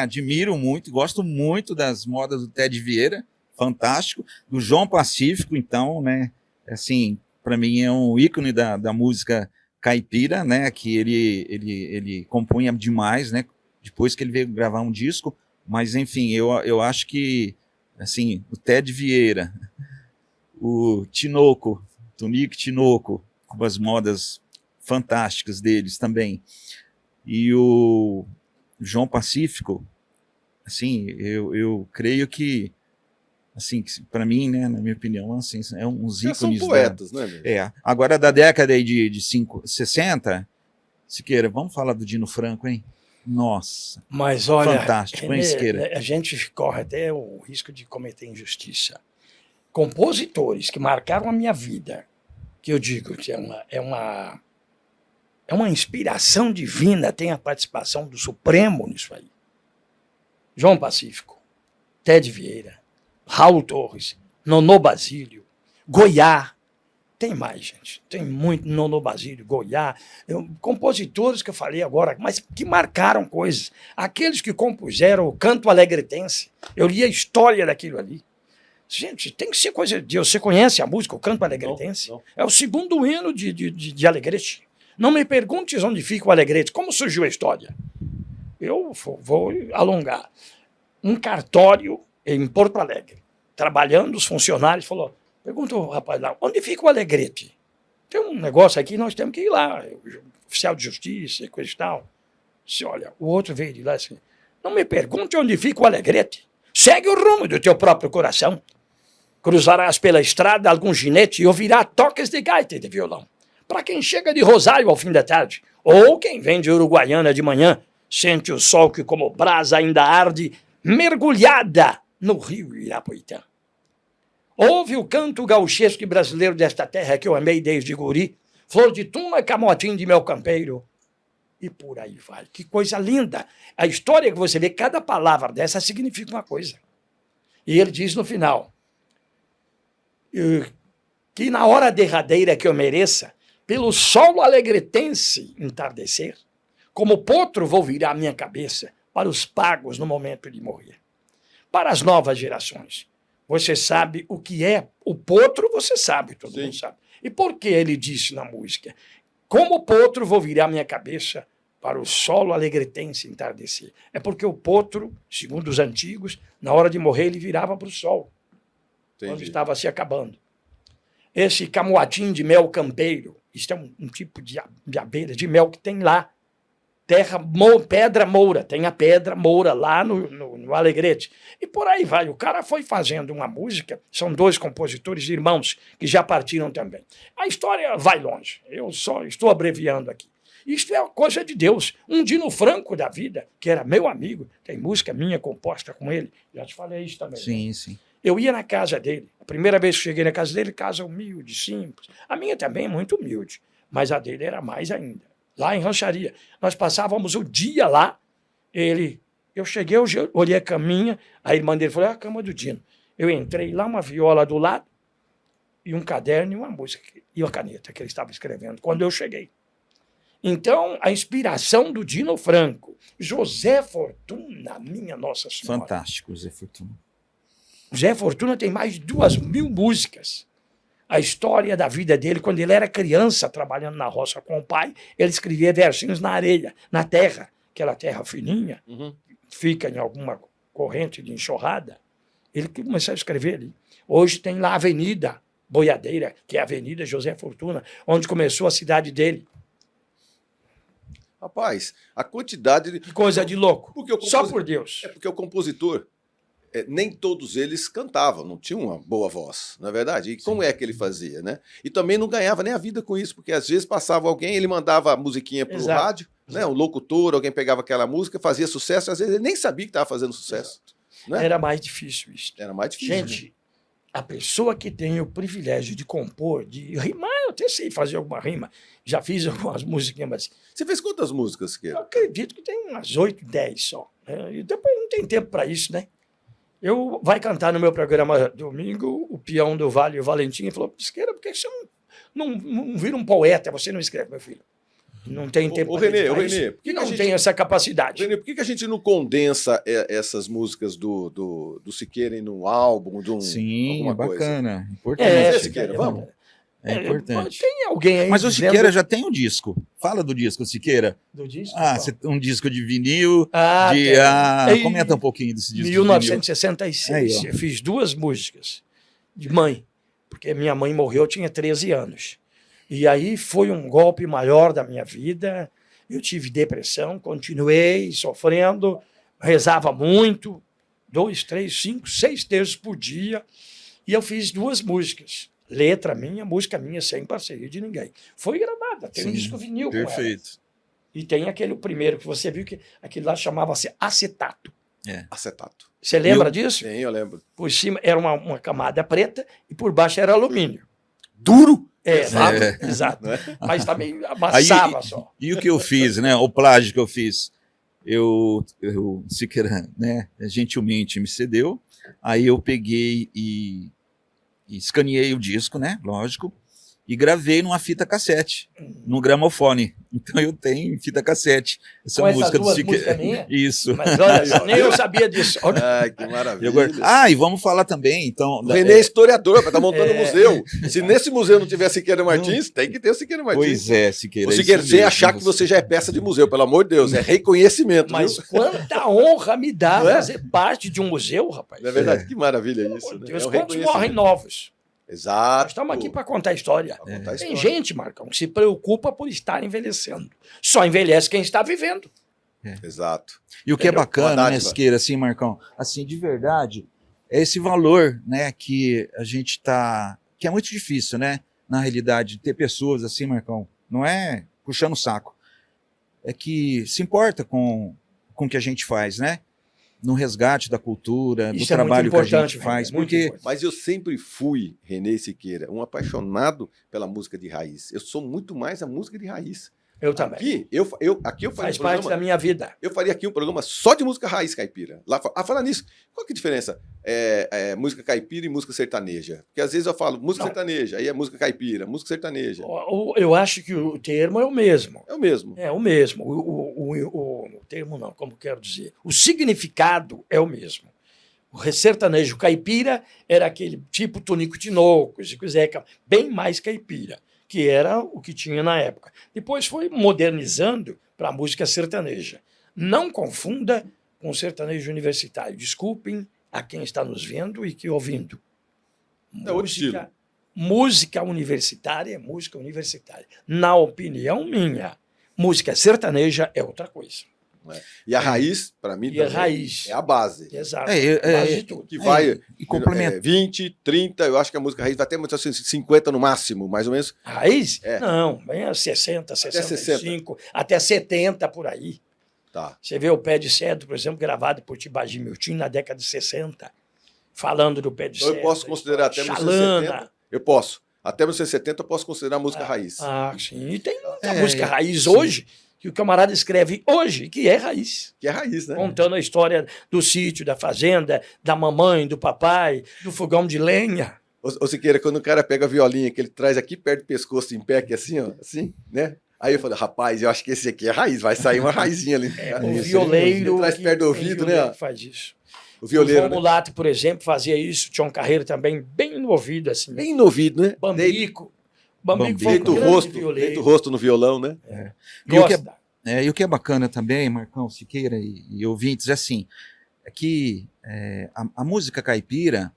admiro muito, gosto muito das modas do Ted Vieira, fantástico, do João Pacífico, então, né, assim, para mim é um ícone da música caipira, né, que ele compunha demais, né, depois que ele veio gravar um disco, mas enfim, eu acho que, assim, o Ted Vieira, o Tinoco, Tonico Tinoco, com as modas fantásticas deles também, e o João Pacífico, assim, eu creio que, assim, para mim, né, na minha opinião, assim, é uns Já são ícones poetas, né, meu? agora da década aí de 60, Siqueira, vamos falar do Dino Franco, hein? Nossa, Mas olha, fantástico, hein, Siqueira? a gente corre até o risco de cometer injustiça. Compositores que marcaram a minha vida, que eu digo que é uma inspiração divina, tem a participação do Supremo nisso aí. João Pacífico, Ted Vieira, Raul Torres, Nonô Basílio, Goiá. Tem mais, gente. Tem muito Nonô Basílio, Goiá. Compositores que eu falei agora, mas que marcaram coisas. Aqueles que compuseram o Canto Alegretense. Eu li a história daquilo ali. Gente, tem que ser coisa de Deus. Você conhece a música, o Canto Alegretense? Não. É o segundo hino de Alegrete. Não me perguntes onde fica o Alegrete. Como surgiu a história? Eu vou alongar. Um cartório em Porto Alegre, trabalhando, os funcionários falou, pergunta o rapaz lá, onde fica o Alegrete? Tem um negócio aqui, nós temos que ir lá, oficial de justiça e coisa e tal. Disse, olha, o outro veio de lá assim, não me pergunte onde fica o Alegrete, segue o rumo do teu próprio coração. Cruzarás pela estrada algum ginete e ouvirá toques de gaita e de violão. Para quem chega de Rosário ao fim da tarde, ou quem vem de Uruguaiana de manhã, sente o sol que como brasa ainda arde, mergulhada no rio Irapuitã. Ouve o canto gauchesco e brasileiro desta terra que eu amei desde guri, flor de tuna, camotim de mel campeiro, e por aí vai. Que coisa linda! A história que você vê, cada palavra dessa significa uma coisa. E ele diz no final, que na hora derradeira que eu mereça, pelo sol alegretense entardecer, como potro vou virar minha cabeça para os pagos no momento de morrer. Para as novas gerações, você sabe o que é o potro, você sabe, todo mundo sabe. E por que ele disse na música? Como potro vou virar minha cabeça para o solo alegretense entardecer. É porque o potro, segundo os antigos, na hora de morrer ele virava para o sol, quando estava se acabando. Esse camoatim de mel campeiro, isto é um tipo de abelha, de mel que tem lá, pedra moura, tem a pedra moura lá no Alegrete. E por aí vai, o cara foi fazendo uma música, são dois compositores irmãos que já partiram também. A história vai longe, eu só estou abreviando aqui. Isto é coisa de Deus, um Dino Franco da vida, que era meu amigo, tem música minha composta com ele, já te falei isso também. Sim, né? sim. Eu ia na casa dele. A primeira vez que cheguei na casa dele, casa humilde, simples. A minha também é muito humilde, mas a dele era mais ainda. Lá em Rancharia. Nós passávamos o dia lá. Eu cheguei, eu olhei a caminha, a irmã dele falou, é a cama do Dino. Eu entrei lá, uma viola do lado, e um caderno e uma música, e uma caneta que ele estava escrevendo, quando eu cheguei. Então, a inspiração do Dino Franco, José Fortuna, minha Nossa Senhora. Fantástico, Zé Fortuna. Zé Fortuna tem mais de 2.000 músicas. A história da vida dele, quando ele era criança, trabalhando na roça com o pai, ele escrevia versinhos na areia, na terra, aquela terra fininha, fica em alguma corrente de enxurrada. Ele começou a escrever ali. Hoje tem lá a Avenida Boiadeira, que é a Avenida José Fortuna, onde começou a cidade dele. Rapaz, a quantidade de... Que coisa de louco. Porque o Só por Deus. É porque o compositor, nem todos eles cantavam, não tinham uma boa voz, não é verdade? E como é que ele fazia, né? E também não ganhava nem a vida com isso, porque às vezes passava alguém, ele mandava a musiquinha para o rádio, né? Um locutor, alguém pegava aquela música, fazia sucesso, às vezes ele nem sabia que estava fazendo sucesso. Né? Era mais difícil isso. Era mais difícil. Gente, né? A pessoa que tem o privilégio de compor, de rimar, eu até sei fazer alguma rima, já fiz algumas musiquinhas, mas... Você fez quantas músicas, Eu acredito que tem umas 8, 10 só. Né? E depois não tem tempo para isso, né? Vai cantar no meu programa domingo, o peão do Vale, o Valentim, e falou, Siqueira, por que você não vira um poeta? Você não escreve, meu filho. Não tem tempo para Renê, por que não tem essa capacidade? Renê, por que a gente não condensa essas músicas do Siqueira em um álbum, de um, Sim, alguma é bacana. Coisa? Importante. Siqueira, vamos. É importante. Tem alguém aí Mas o dizendo... Siqueira já tem um disco. Fala do disco, Siqueira. Do disco? Um disco de vinil. Comenta um pouquinho desse disco. 1966. Aí, eu fiz 2 músicas de mãe, porque minha mãe morreu, eu tinha 13 anos. E aí foi um golpe maior da minha vida. Eu tive depressão, continuei sofrendo, rezava muito, 2, 3, 5, 6 terços por dia. E eu fiz 2 músicas. Letra minha, música minha, sem parceria de ninguém. Foi gravada, tem um disco vinil com ela. Perfeito. E tem aquele primeiro que você viu, que aquele lá chamava-se acetato. Acetato. Você lembra disso? Sim, eu lembro. Por cima era uma camada preta e por baixo era alumínio. Duro? Exato. Mas também amassava só. E o que eu fiz, né? O plágio que eu fiz. Eu Siqueira, né, gentilmente me cedeu. Aí eu peguei e escaneei o disco, né? Lógico. E gravei numa fita cassete, num gramofone. Então eu tenho fita cassete. Essa com música do Siqueira. Isso. Mas olha só, nem eu sabia disso. Ai, que maravilha. E vamos falar também, então... O Renê é historiador, tá montando um museu. Se nesse museu não tiver Siqueira Martins, tem que ter o Siqueira Martins. Pois é, Siqueira. O Siqueira, sem achar que você já é peça de museu, pelo amor de Deus. É reconhecimento. Mas viu? quanta honra me dá fazer parte de um museu, rapaz. É verdade, que maravilha isso. Né? Deus, quantos morrem novos? Exato. Nós estamos aqui para contar a história. Contar a Tem história. gente, Marcão, que se preocupa por estar envelhecendo. Só envelhece quem está vivendo. Exato. E o que é bacana, né, dádiva. Siqueira, assim, Marcão, assim, de verdade, é esse valor, né, que a gente tá, que é muito difícil, né, na realidade, ter pessoas assim, Marcão, não é puxando o saco, é que se importa com o que a gente faz, né, no resgate da cultura, Isso do trabalho que a gente René, faz, muito porque... importante. Mas eu sempre fui, Renê Siqueira, um apaixonado pela música de raiz. Eu sou muito mais a música de raiz. Eu também. Aqui eu faria Faz um parte programa, da minha vida. eu faria aqui um programa só de música raiz caipira. Falar nisso, qual que é a diferença? Música caipira e música sertaneja? Porque às vezes eu falo música sertaneja, aí é música caipira, música sertaneja. Eu acho que o termo é o mesmo. É o mesmo. É o mesmo. O termo não, como quero dizer. O significado é o mesmo. O sertanejo caipira era aquele tipo Tonico Tinoco, Zico Zeca, bem mais caipira, que era o que tinha na época. Depois foi modernizando para a música sertaneja. Não confunda com o sertanejo universitário. Desculpem a quem está nos vendo e que ouvindo. É outro estilo. Música universitária é música universitária. Na opinião minha, música sertaneja é outra coisa. E a raiz, para mim, E a raiz. é a base. Exato. Base de tudo. Que vai E complementa. 20, 30, eu acho que a música raiz vai até assim, 50 no máximo, mais ou menos. Raiz? É. Não, vem a 60, Até 65, até 70 por aí. Tá. Você vê o Pé de Cedro, por exemplo, gravado por Tibagi Miltim na década de 60. falando do pé de Então eu serra, posso da considerar história até de Xalana. 1970? Eu posso. Até 1970 eu posso considerar música raiz. Ah, sim. E tem muita É, música raiz sim. hoje, que o camarada escreve hoje, que é raiz. Que é raiz, né? Contando a história do sítio, da fazenda, da mamãe, do papai, do fogão de lenha. Ô Siqueira, quando o cara pega a violinha que ele traz aqui perto do pescoço em pé, que é assim, ó, assim, né? Aí eu falo, rapaz, eu acho que esse aqui é raiz, vai sair uma raizinha ali. O Isso, violeiro. ele traz que- perto do tem ouvido, violeiro né? que faz isso. O O violeiro, João né? Mulato, por exemplo, fazia isso. Tinha um carreiro também bem no ouvido, assim. Bem no ouvido, né? Bambico. Bambico foi um Feito o grande rosto, violeiro. feito o rosto no violão, né? E o que Gosta. e o que é bacana também, Marcão, Siqueira e ouvintes, é assim, é que a música caipira,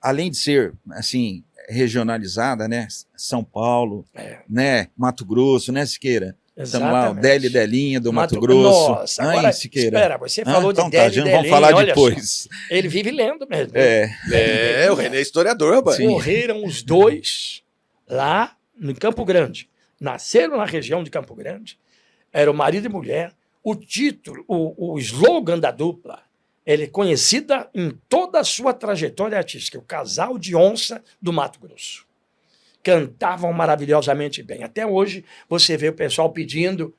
além de ser, assim, regionalizada, né, São Paulo, É. né, Mato Grosso, né, Siqueira? Estamos lá, o Exatamente. Délio e Delinha do Mato Grosso. Nossa, agora, Siqueira? espera, você falou Então de tá, Délio já e vamos Delinha, falar olha depois. só. Ele vive lendo mesmo. É, o René é historiador, rapaz. Sim. Morreram os dois lá no Campo Grande. Nasceram na região de Campo Grande. Era o marido e mulher. O título, o slogan da dupla, ele é conhecida em toda a sua trajetória artística, o Casal de Onça do Mato Grosso. Cantavam maravilhosamente bem. Até hoje você vê o pessoal pedindo.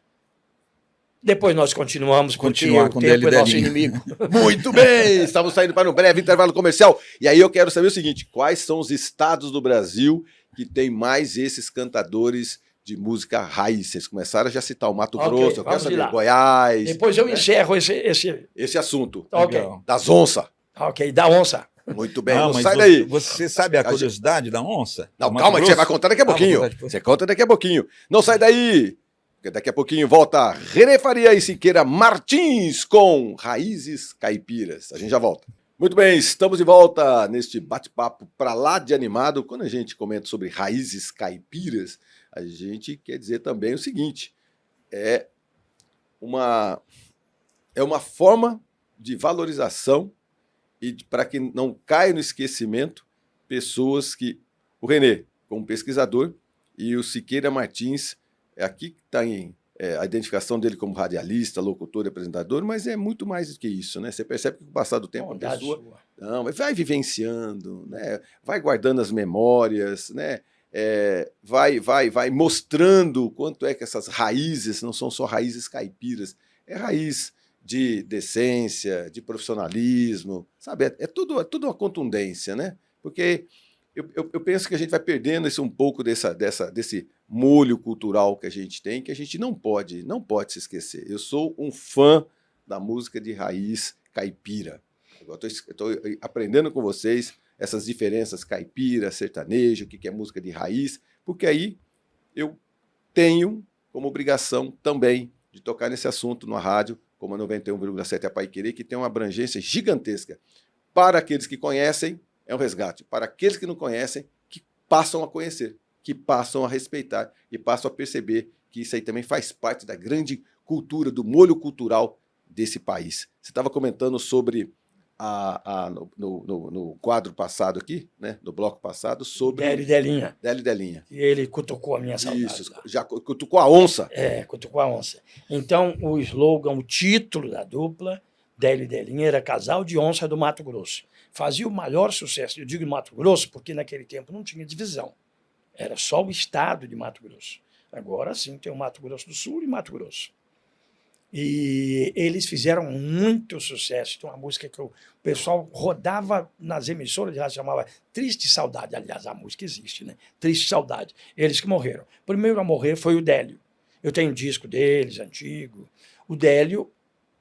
Depois nós continuamos, porque Continuar o com tempo Délio é e nosso Delinha. inimigo. Muito bem! Estamos saindo para um breve intervalo comercial. E aí eu quero saber o seguinte: quais são os estados do Brasil que tem mais esses cantadores de música raiz? Vocês começaram a já citar o Mato Ok, Grosso, eu quero vamos de saber lá. Goiás. Depois eu né? encerro esse. Esse assunto. Ok, Legal. Das onças. ok, da onça. Muito bem, Não, não mas sai você, daí. você sabe a curiosidade da onça? Não, Do Mato calma, que você Grosso? vai contar daqui a Ah, vou pouquinho. contar depois. Você conta daqui a pouquinho. Não sai daí, porque daqui a pouquinho volta René Faria e Siqueira Martins com Raízes Caipiras. A gente já volta. Muito bem, estamos de volta neste bate-papo pra lá de animado. Quando a gente comenta sobre raízes caipiras, a gente quer dizer também o seguinte: é uma forma de valorização e para que não caia no esquecimento, pessoas que... O René, como pesquisador, e o Siqueira Martins, aqui está a identificação dele como radialista, locutor e apresentador, mas é muito mais do que isso, né? Você percebe que com o passar do tempo a Bondade pessoa sua. não, vai vivenciando, né? Vai guardando as memórias, né? Vai mostrando o quanto é que essas raízes não são só raízes caipiras, é raiz de decência, de profissionalismo, sabe? É tudo uma contundência, né? Porque eu penso que a gente vai perdendo um pouco desse molho cultural que a gente tem, que a gente não pode se esquecer. Eu sou um fã da música de raiz caipira. Agora estou aprendendo com vocês essas diferenças caipira, sertanejo, o que é música de raiz, porque aí eu tenho como obrigação também de tocar nesse assunto na rádio, como a 91,7 a Paiquerê, que tem uma abrangência gigantesca. Para aqueles que conhecem, é um resgate. Para aqueles que não conhecem, que passam a conhecer, que passam a respeitar e passam a perceber que isso aí também faz parte da grande cultura, do molho cultural desse país. Você estava comentando sobre no quadro passado aqui, né, no bloco passado, sobre Délio e Delinha. Délio e Delinha. E ele cutucou a minha saudade. Isso, lá. já cutucou a onça. Cutucou a onça. Então, o slogan, o título da dupla, Délio e Delinha, era Casal de Onça do Mato Grosso. Fazia o maior sucesso. Eu digo Mato Grosso porque naquele tempo não tinha divisão. Era só o estado de Mato Grosso. Agora sim tem o Mato Grosso do Sul e Mato Grosso. E eles fizeram muito sucesso. Tem uma música que o pessoal rodava nas emissoras de rádio, chamava Triste Saudade. Aliás, a música existe, né? Triste Saudade. Eles que morreram. O primeiro a morrer foi o Délio. Eu tenho um disco deles, antigo. O Délio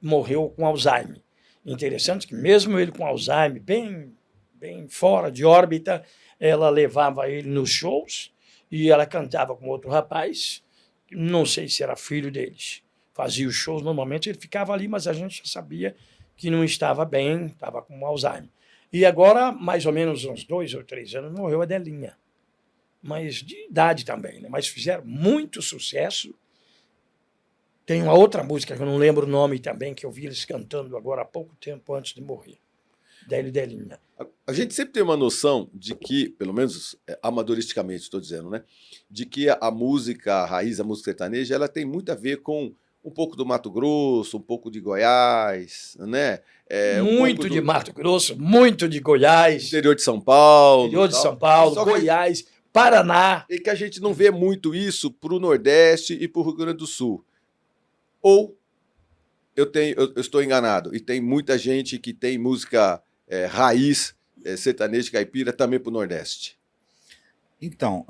morreu com Alzheimer. Interessante que mesmo ele com Alzheimer, bem fora de órbita, ela levava ele nos shows e ela cantava com outro rapaz, não sei se era filho deles. Fazia os shows, normalmente ele ficava ali, mas a gente já sabia que não estava bem, estava com Alzheimer. E agora, mais ou menos uns 2 ou 3 anos, morreu a Delinha. Mas de idade também, né? Mas fizeram muito sucesso. Tem uma outra música que eu não lembro o nome também, que eu vi eles cantando agora há pouco tempo antes de morrer. Délio e Delinha. A gente sempre tem uma noção de que, pelo menos amadoristicamente estou dizendo, né? De que a música raiz, a música sertaneja, ela tem muito a ver com um pouco do Mato Grosso, um pouco de Goiás, né? Muito de Mato Grosso, muito de Goiás, interior de São Paulo. interior de São Paulo, Goiás, Paraná. E que a gente não vê muito isso para o Nordeste e para o Rio Grande do Sul. Ou eu estou enganado, e tem muita gente que tem música raiz, sertaneja caipira, também para o Nordeste. Então,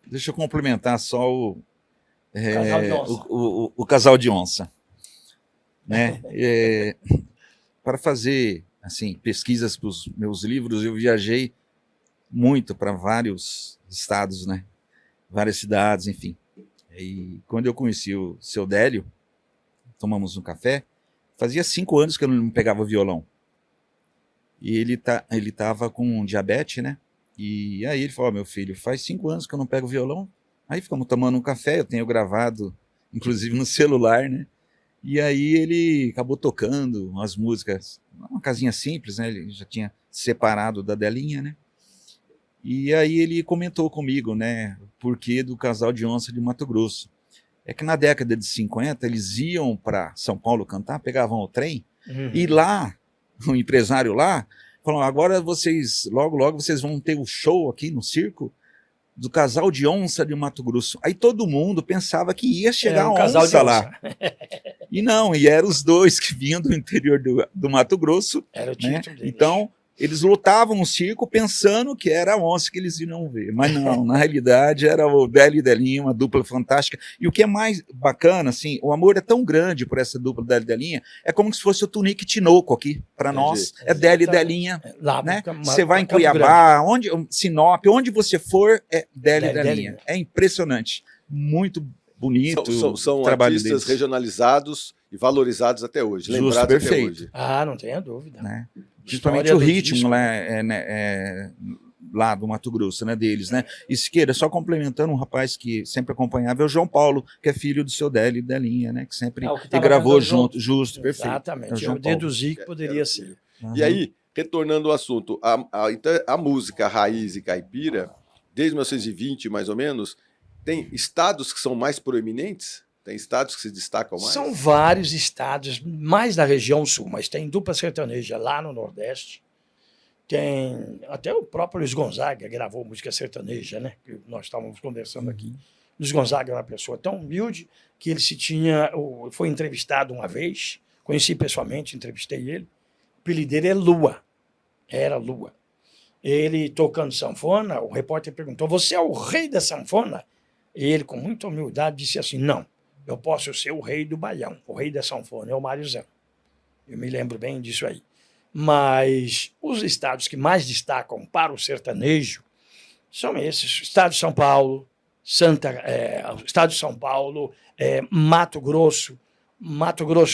deixa eu complementar só o casal de onça. Né? Para fazer assim, pesquisas para os meus livros, eu viajei muito para vários estados, né? Várias cidades, enfim. E quando eu conheci o seu Délio, tomamos um café, fazia 5 anos que eu não pegava violão. E ele estava com diabetes, né? E aí ele falou, meu filho, faz 5 anos que eu não pego violão. Aí ficamos tomando um café, eu tenho gravado, inclusive no celular, né? E aí ele acabou tocando umas músicas, uma casinha simples, né? Ele já tinha separado da Delinha, né? E aí ele comentou comigo, né? O porquê do casal de onça de Mato Grosso. É que na década de 50 eles iam para São Paulo cantar, pegavam o trem, e lá, o empresário lá, falou, agora vocês, logo vocês vão ter o show aqui no circo do casal de onça de Mato Grosso. Aí todo mundo pensava que ia chegar a onça lá. E não, e eram os dois que vinham do interior do Mato Grosso. Era o título deles. Então, eles lutavam o circo pensando que era a onça que eles iriam ver. Mas não, na realidade era o Délio e Delinha, uma dupla fantástica. E o que é mais bacana, assim, o amor é tão grande por essa dupla Délio e Delinha, é como se fosse o Tunique e Tinoco aqui, para nós. É Délio e Delinha. Né? Você vai em Cuiabá, Sinop, onde você for, é Délio e Delinha. É impressionante. Muito bonito. São trabalho artistas deles. Regionalizados e valorizados até hoje. Justo, lembrados perfeito. até hoje. Ah, não tenha dúvida. Né? Principalmente o ritmo lá do Mato Grosso, né, deles, né? E Siqueira, só complementando, um rapaz que sempre acompanhava é o João Paulo, que é filho do seu Délio e Delinha, né? Que sempre gravou junto, justo, perfeito. Exatamente, eu deduzi que poderia ser. E aí, retornando ao assunto, então, a música raiz e caipira, desde 1920, mais ou menos, tem estados que são mais proeminentes? Tem estados que se destacam mais? São vários estados, mais na região sul, mas tem dupla sertaneja lá no Nordeste. Tem até o próprio Luiz Gonzaga gravou música sertaneja, né? Que nós estávamos conversando aqui. Luiz Gonzaga é uma pessoa tão humilde que ele foi entrevistado uma vez, conheci pessoalmente, entrevistei ele. O apelido dele é Lua, era Lua. Ele tocando sanfona, o repórter perguntou: "Você é o rei da sanfona?" E ele, com muita humildade, disse assim: "Não. Eu posso ser o rei do baião, o rei da sanfona é o Mariozão." Eu me lembro bem disso aí. Mas os estados que mais destacam para o sertanejo são esses: Estado de São Paulo, Estado de São Paulo, Mato Grosso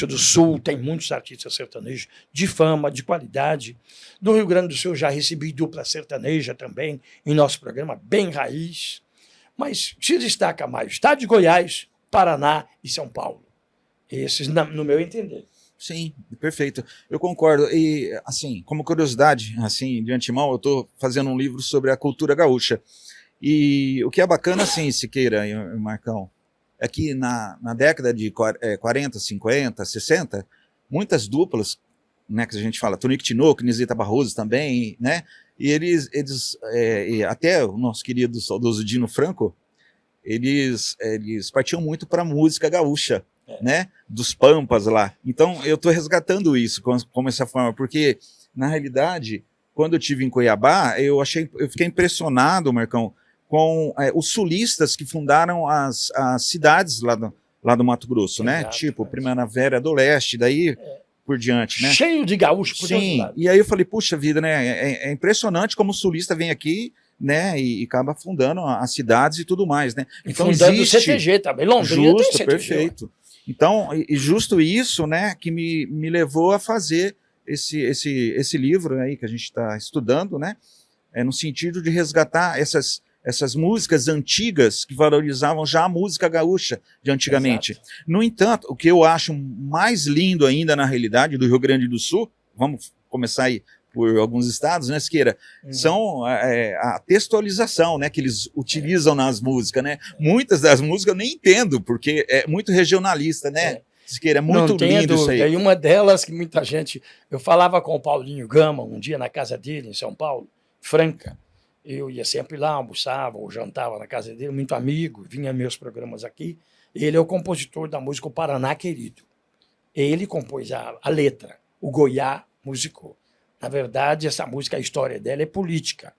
do Sul tem muitos artistas sertanejos de fama, de qualidade. Do Rio Grande do Sul já recebi dupla sertaneja também em nosso programa, bem raiz. Mas se destaca mais o Estado de Goiás, Paraná e São Paulo. Esses, no meu entender. Sim, perfeito. Eu concordo. E, assim, como curiosidade, assim, de antemão, eu estou fazendo um livro sobre a cultura gaúcha. E o que é bacana, assim, Siqueira e Marcão, é que na década de 40, 50, 60, muitas duplas, né, que a gente fala, Tonico Tinoco, Nizita Barroso também, né? E eles até o nosso querido saudoso Dino Franco, eles partiam muito para a música gaúcha, né? Dos pampas lá. Então eu estou resgatando isso como essa forma, porque na realidade, quando eu estive em Cuiabá, eu fiquei impressionado, Marcão, com os sulistas que fundaram as cidades lá do Mato Grosso, né? Tipo Primavera do Leste, daí por diante, né? Cheio de gaúcho por Sim, lado. E aí eu falei, puxa vida, né? É impressionante como o sulista vem aqui, né? E acaba fundando as cidades e tudo mais, né? Então fundando existe o CTG também, Londrina justo, tem CTG, perfeito. Então, e justo isso, né? Que me levou a fazer esse livro aí que a gente está estudando, né? No sentido de resgatar essas músicas antigas que valorizavam já a música gaúcha de antigamente. Exato. No entanto, o que eu acho mais lindo ainda na realidade do Rio Grande do Sul, vamos começar aí, por alguns estados, né, Siqueira, são a textualização, né, que eles utilizam nas músicas, né? Muitas das músicas eu nem entendo, porque é muito regionalista, né? Siqueira, é muito lindo isso aí. E uma delas que muita gente... Eu falava com o Paulinho Gama um dia na casa dele, em São Paulo, Franca. Eu ia sempre lá, almoçava ou jantava na casa dele, muito amigo, vinha meus programas aqui. Ele é o compositor da música O Paraná Querido. Ele compôs a letra, o Goiá musicou. Na verdade, essa música, a história dela é política.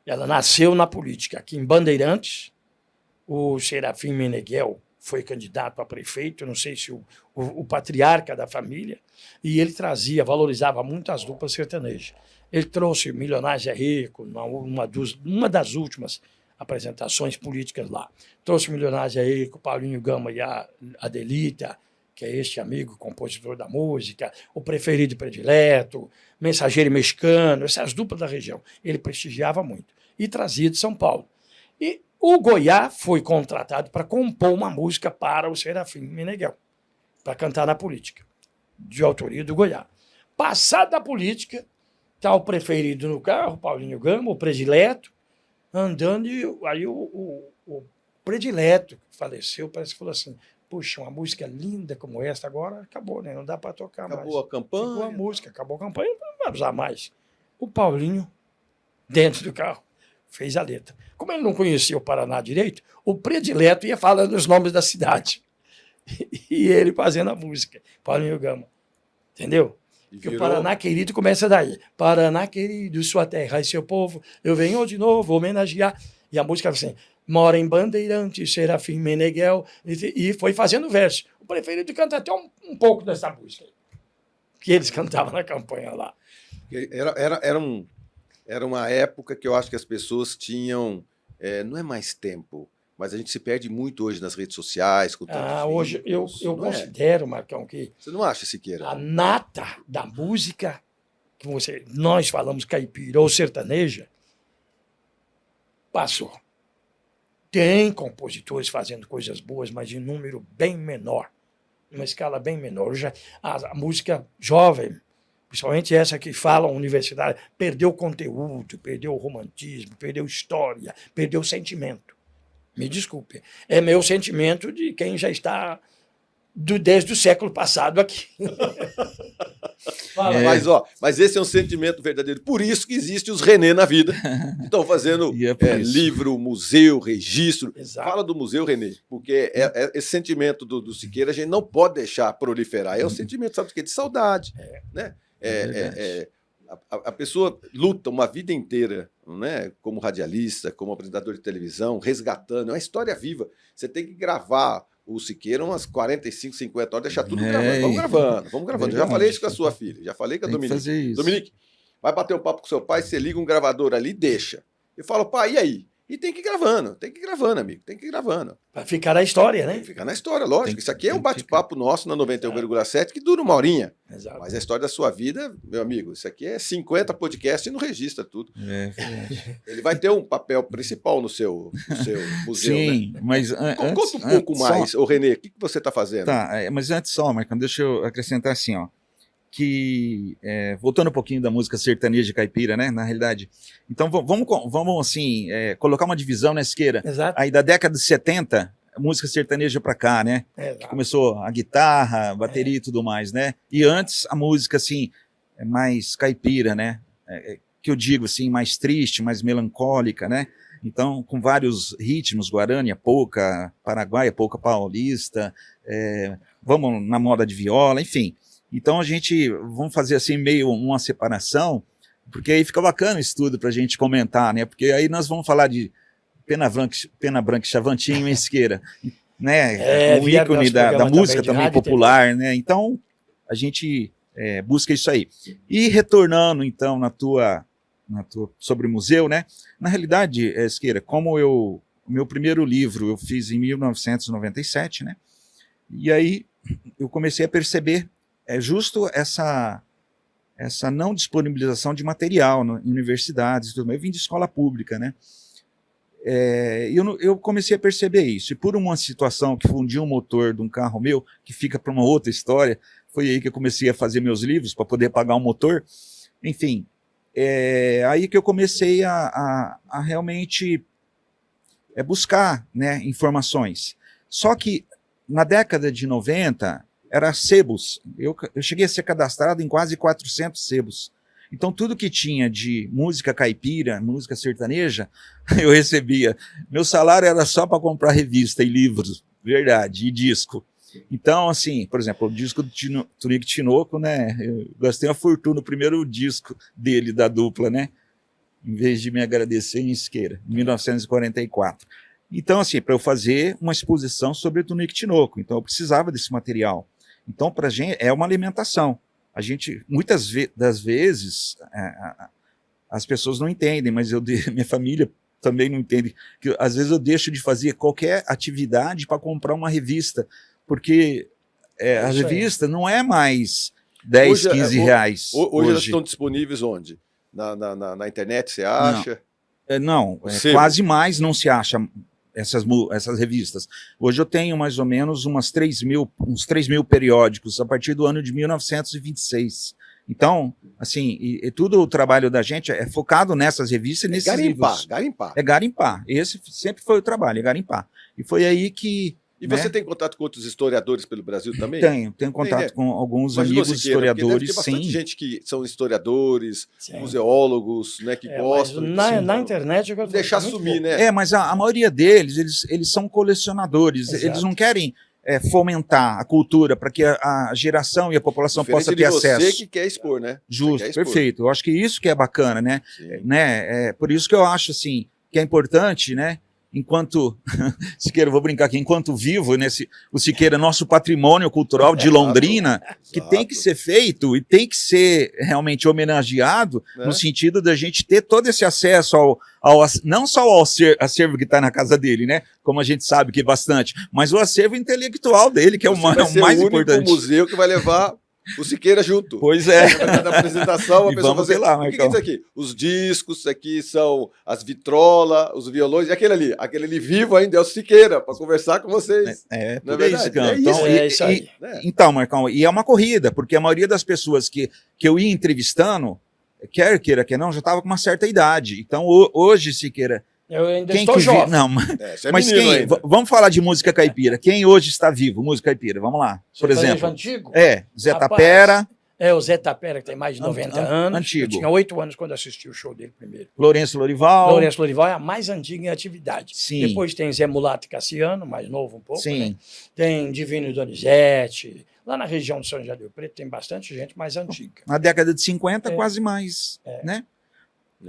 Ela nasceu na política. Aqui em Bandeirantes, o Serafim Meneghel foi candidato a prefeito, não sei se o patriarca da família, e ele valorizava muito as duplas sertanejas. Ele trouxe Milionários é Rico, numa das últimas apresentações políticas lá. Trouxe Milionários é Rico, Paulinho Gama e a Adelita, que é este amigo compositor da música, o Preferido Predileto, Mensageiro Mexicano, essas duplas da região. Ele prestigiava muito. E trazia de São Paulo. E o Goiá foi contratado para compor uma música para o Serafim Meneghel, para cantar na política, de autoria do Goiá. Passado da política, está o Preferido no carro, Paulinho Gama, o Predileto, andando, e aí o Predileto, que faleceu, parece que falou assim: puxa, uma música linda como essa, agora acabou, né? Não dá para tocar mais. Acabou a campanha. Acabou a música, acabou a campanha, não vai usar mais. O Paulinho, dentro do carro, fez a letra. Como ele não conhecia o Paraná direito, o Predileto ia falando os nomes da cidade. E ele fazendo a música, Paulinho Gama. Entendeu? Porque o Paraná Querido começa daí. Paraná Querido, sua terra e seu povo, eu venho de novo homenagear. E a música assim: mora em Bandeirantes, Serafim Meneghel, e foi fazendo verso. O Preferido canta até um pouco dessa música que eles cantavam na campanha lá. Era uma época que eu acho que as pessoas tinham, não é mais tempo, mas a gente se perde muito hoje nas redes sociais. Com Hoje eu considero, Marcão, que... Você não acha, Siqueira? A nata da música, que nós falamos caipira ou sertaneja, passou. Tem compositores fazendo coisas boas, mas em número bem menor, numa escala bem menor. Hoje, a música jovem, principalmente essa que fala universidade, perdeu conteúdo, perdeu o romantismo, perdeu história, perdeu sentimento. Me desculpe. É meu sentimento de quem já está desde o século passado aqui. Mas esse é um sentimento verdadeiro. Por isso que existe os René na vida. Estão fazendo livro, museu, registro. Exato. Fala do museu, René, porque esse sentimento do Siqueira a gente não pode deixar proliferar. É um sentimento, sabe o quê? De saudade. Né? A pessoa luta uma vida inteira, né, como radialista, como apresentador de televisão, resgatando. É uma história viva. Você tem que gravar o Siqueira umas 45, 50 horas, deixar tudo gravando. Vamos gravando. Já falei isso com a sua filha, já falei com a Dominique. Dominique, vai bater um papo com seu pai, você liga um gravador ali e deixa. Eu falo: pai, e aí? E tem que ir gravando, amigo, tem que ir gravando. Para ficar na história, né? Tem que ficar na história, lógico. Isso aqui é um bate-papo nosso na 91,7 que dura uma horinha. Exato. Mas a história da sua vida, meu amigo, isso aqui é 50 podcasts e não registra tudo. Ele vai ter um papel principal no seu museu. Sim, né? Mas conta um pouco mais, ô René, o que você está fazendo? Tá, mas antes só, Marcão, deixa eu acrescentar assim, ó. Que, voltando um pouquinho da música sertaneja caipira, né, na realidade. Então, vamos assim, colocar uma divisão, né, Siqueira? Exato. Aí da década de 70, música sertaneja pra cá, né? Exato. Começou a guitarra, a bateria e tudo mais, né? E antes, a música, assim, mais caipira, né? Que eu digo, assim, mais triste, mais melancólica, né? Então, com vários ritmos, guarani, polca, paraguaia, polca paulista, vamos na moda de viola, enfim... Então vamos fazer assim meio uma separação, porque aí fica bacana o estudo para a gente comentar, né? Porque aí nós vamos falar de Pena Branca e Chavantinho e Siqueira, né? Um ícone da música também popular, né? Então a gente busca isso aí. E retornando então na tua sobre o museu, né? Na realidade, Siqueira, como o meu primeiro livro eu fiz em 1997, né? E aí eu comecei a perceber justo essa não disponibilização de material em universidades, tudo. Eu vim de escola pública, né? Eu comecei a perceber isso. E por uma situação que fundiu um motor de um carro meu, que fica para uma outra história, foi aí que eu comecei a fazer meus livros para poder pagar um motor. Enfim, Aí que eu comecei a realmente buscar, né, informações. Só que na década de 90, era sebos. Eu cheguei a ser cadastrado em quase 400 sebos. Então, tudo que tinha de música caipira, música sertaneja, eu recebia. Meu salário era só para comprar revista e livros, verdade, e disco. Então, assim, por exemplo, o disco do Tunico Tinoco, né? Eu gastei uma fortuna no primeiro disco dele, da dupla, né? Em vez de me agradecer em Isqueira, em 1944. Então, assim, para eu fazer uma exposição sobre o Tunico Tinoco, então eu precisava desse material. Então, para a gente, é uma alimentação. A gente, muitas das vezes, as pessoas não entendem, mas minha família também não entende, que às vezes eu deixo de fazer qualquer atividade para comprar uma revista, porque a revista não é mais 10, 15 reais. Hoje elas estão disponíveis onde? Na internet, você acha? Não, quase mais não se acha essas revistas. Hoje eu tenho mais ou menos uns 3 mil periódicos a partir do ano de 1926. Então, assim, e tudo o trabalho da gente é focado nessas revistas e nesses livros. Garimpar. É garimpar. Esse sempre foi o trabalho, é garimpar. E foi aí que... E você tem contato com outros historiadores pelo Brasil também? Tenho contato com alguns amigos historiadores, deve ter bastante gente que são historiadores, museólogos, né, que gostam. Na internet... Eu deixar sumir, né? Mas a maioria deles, eles são colecionadores. Exato. Eles não querem fomentar a cultura para que a geração e a população possa ter acesso. Você que quer expor, né? Justo, perfeito. Eu acho que isso que é bacana, né? Por isso que eu acho, assim, que é importante, né? Enquanto, Siqueira, vou brincar aqui, enquanto vivo, o Siqueira é nosso patrimônio cultural de Londrina, que tem que ser feito e tem que ser realmente homenageado, no sentido da gente ter todo esse acesso não só ao acervo que está na casa dele, né? Como a gente sabe que é bastante, mas o acervo intelectual dele, que é o mais importante. O museu que vai levar o Siqueira junto. Pois é. Na apresentação, a pessoa fazer lá, o que é isso aqui? Os discos, aqui são as vitrolas, os violões, e aquele ali vivo ainda é o Siqueira, para conversar com vocês. Não é verdade? Isso aí. Então, Marcão, e é uma corrida, porque a maioria das pessoas que eu ia entrevistando, quer queira, quer não, já estava com uma certa idade. Então, hoje, Siqueira, eu ainda estou jovem. Não, mas quem? Vamos falar de música caipira. Quem hoje está vivo, música caipira? Vamos lá. Por exemplo. Antigo? Zé Tapera. O Zé Tapera, que tem mais de 90 anos. Antigo. Eu tinha 8 anos quando assisti o show dele primeiro. Lourenço Lorival. Lourenço Lorival é a mais antiga em atividade. Sim. Depois tem Zé Mulato e Cassiano, mais novo um pouco. Sim. Né? Tem Divino e Donizete. Lá na região de São José do Rio Preto tem bastante gente mais antiga. Na década de 50, quase mais, né?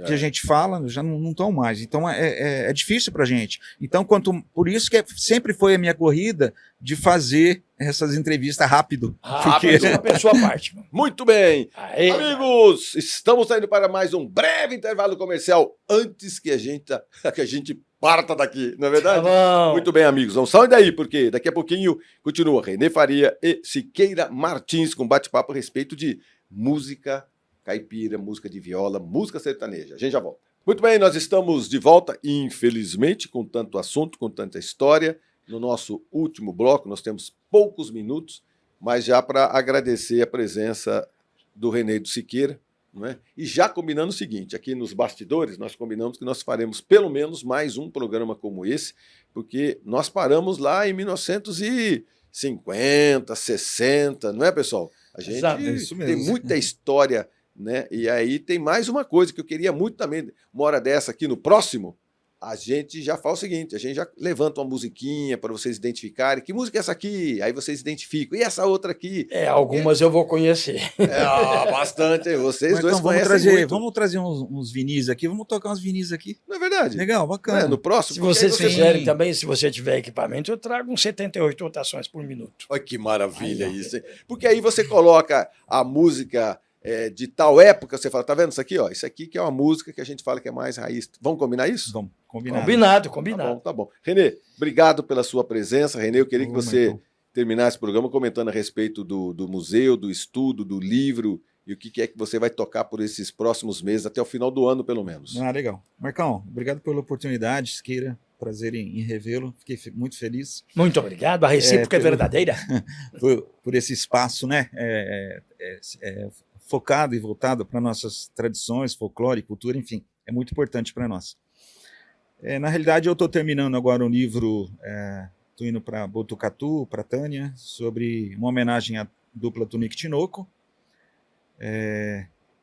Que a gente fala, já não estão mais. Então é difícil para a gente. Então, por isso que sempre foi a minha corrida de fazer essas entrevistas rápido. Porque... uma pessoa à parte. Muito bem. Amigos, estamos saindo para mais um breve intervalo comercial antes que a gente parta daqui, não é verdade? Tá bom. Muito bem, amigos. Não saiam daí, porque daqui a pouquinho continua Renê Faria e Siqueira Martins com bate-papo a respeito de música caipira, música de viola, música sertaneja. A gente já volta. Muito bem, nós estamos de volta, infelizmente, com tanto assunto, com tanta história. No nosso último bloco, nós temos poucos minutos, mas já para agradecer a presença do Renê e do Siqueira, não é? E já combinando o seguinte, aqui nos bastidores, nós combinamos que nós faremos pelo menos mais um programa como esse, porque nós paramos lá em 1950, 60, não é, pessoal? A gente tem muita história, né? E aí tem mais uma coisa que eu queria muito também, uma hora dessa aqui no próximo, a gente já fala o seguinte, a gente já levanta uma musiquinha para vocês identificarem, que música é essa aqui? Aí vocês identificam, e essa outra aqui? Algumas eu vou conhecer. Bastante, hein? Vocês mas dois então, vamos trazer uns vinis aqui, vamos tocar uns vinis aqui. Não é verdade? Legal, bacana. No próximo. Se vocês quiserem também, se você tiver equipamento, eu trago uns 78 rotações por minuto. Olha que maravilha isso, hein? Porque aí você coloca a música de tal época, você fala, tá vendo isso aqui? Ó, isso aqui que é uma música que a gente fala que é mais raiz. Vamos combinar isso? Vamos, combinado. Combinado. Tá bom. Renê, obrigado pela sua presença. Renê, eu queria que você terminasse o programa comentando a respeito do museu, do estudo, do livro e o que é que você vai tocar por esses próximos meses, até o final do ano, pelo menos. Legal. Marcão, obrigado pela oportunidade, Siqueira. Prazer em revê-lo. Fiquei muito feliz. Muito obrigado. A recíproca é verdadeira. Por esse espaço, né? focado e voltado para nossas tradições, folclore, cultura, enfim, é muito importante para nós. Na realidade, eu estou terminando agora um livro, estou indo para Botucatu, para Tânia, sobre uma homenagem à dupla Tunico e Tinoco.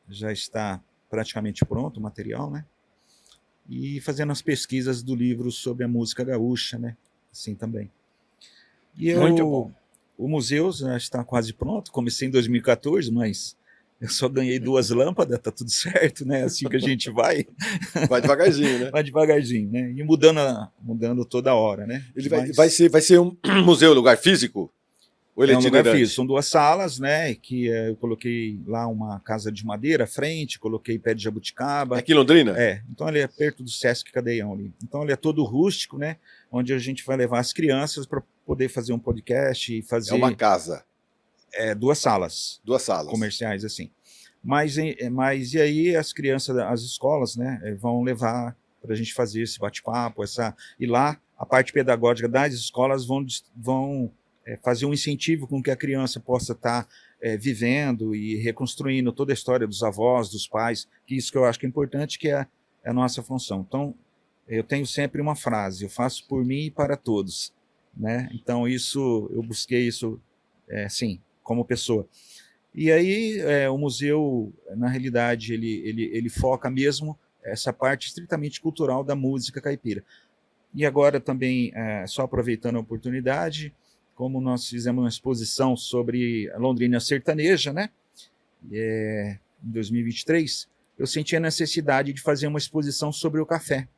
Já está praticamente pronto o material, né? E fazendo as pesquisas do livro sobre a música gaúcha, né? Assim também. E Muito bom. O museu já está quase pronto, comecei em 2014, mas eu só ganhei 2 lâmpadas, tá tudo certo, né? Assim que a gente vai. Vai devagarzinho, né? Vai devagarzinho, né? E mudando toda hora, né? Ele vai ser um museu, lugar físico? Ou ele É um lugar itinerante? físico, são 2 salas, né? Que eu coloquei lá uma casa de madeira à frente, coloquei pé de jabuticaba. Aqui em Londrina? Então ele é perto do Sesc Cadeião ali. Então ele é todo rústico, né? Onde a gente vai levar as crianças para poder fazer um podcast e fazer. É uma casa. 2 salas. 2 salas. Comerciais, assim. Mas e aí as crianças, as escolas, né? Vão levar para a gente fazer esse bate-papo, e lá a parte pedagógica das escolas vão fazer um incentivo com que a criança possa estar vivendo e reconstruindo toda a história dos avós, dos pais, que isso que eu acho que é importante, que é a nossa função. Então, eu tenho sempre uma frase: eu faço por mim e para todos, né? Então, eu busquei isso, sim, como pessoa. E aí, o museu, na realidade, ele foca mesmo essa parte estritamente cultural da música caipira. E agora também, só aproveitando a oportunidade, como nós fizemos uma exposição sobre a Londrina sertaneja, né? Em 2023, eu senti a necessidade de fazer uma exposição sobre o café,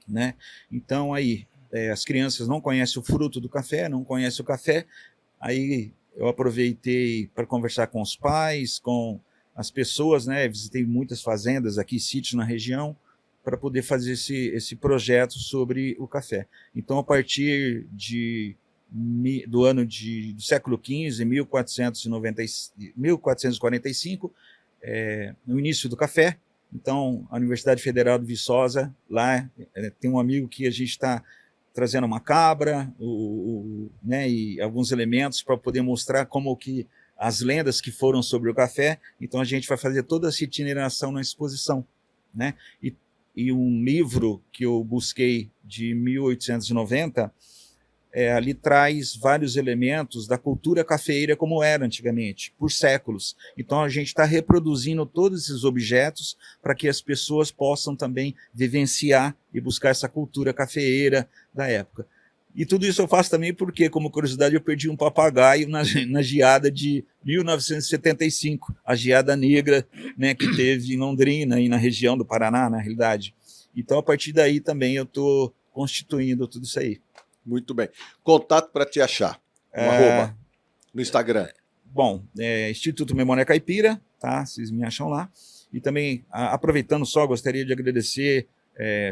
né? Então, aí, as crianças não conhecem o fruto do café, não conhecem o café, aí eu aproveitei para conversar com os pais, com as pessoas, né? Visitei muitas fazendas aqui, sítios na região, para poder fazer esse projeto sobre o café. Então, a partir do século XV, 1445, no início do café. Então, a Universidade Federal de Viçosa, lá tem um amigo que a gente está trazendo uma cabra, né, e alguns elementos para poder mostrar como que as lendas que foram sobre o café. Então, a gente vai fazer toda essa itineração na exposição, né? E um livro que eu busquei de 1890, ali traz vários elementos da cultura cafeeira como era antigamente, por séculos. Então a gente está reproduzindo todos esses objetos para que as pessoas possam também vivenciar e buscar essa cultura cafeeira da época. E tudo isso eu faço também porque, como curiosidade, eu perdi um papagaio na geada de 1975, a geada negra, né, que teve em Londrina e na região do Paraná, na realidade. Então, a partir daí também eu estou constituindo tudo isso aí. Muito bem. Contato para te achar. Arroba no Instagram. Bom, Instituto Memória Caipira, tá? Vocês me acham lá. E também, aproveitando só, gostaria de agradecer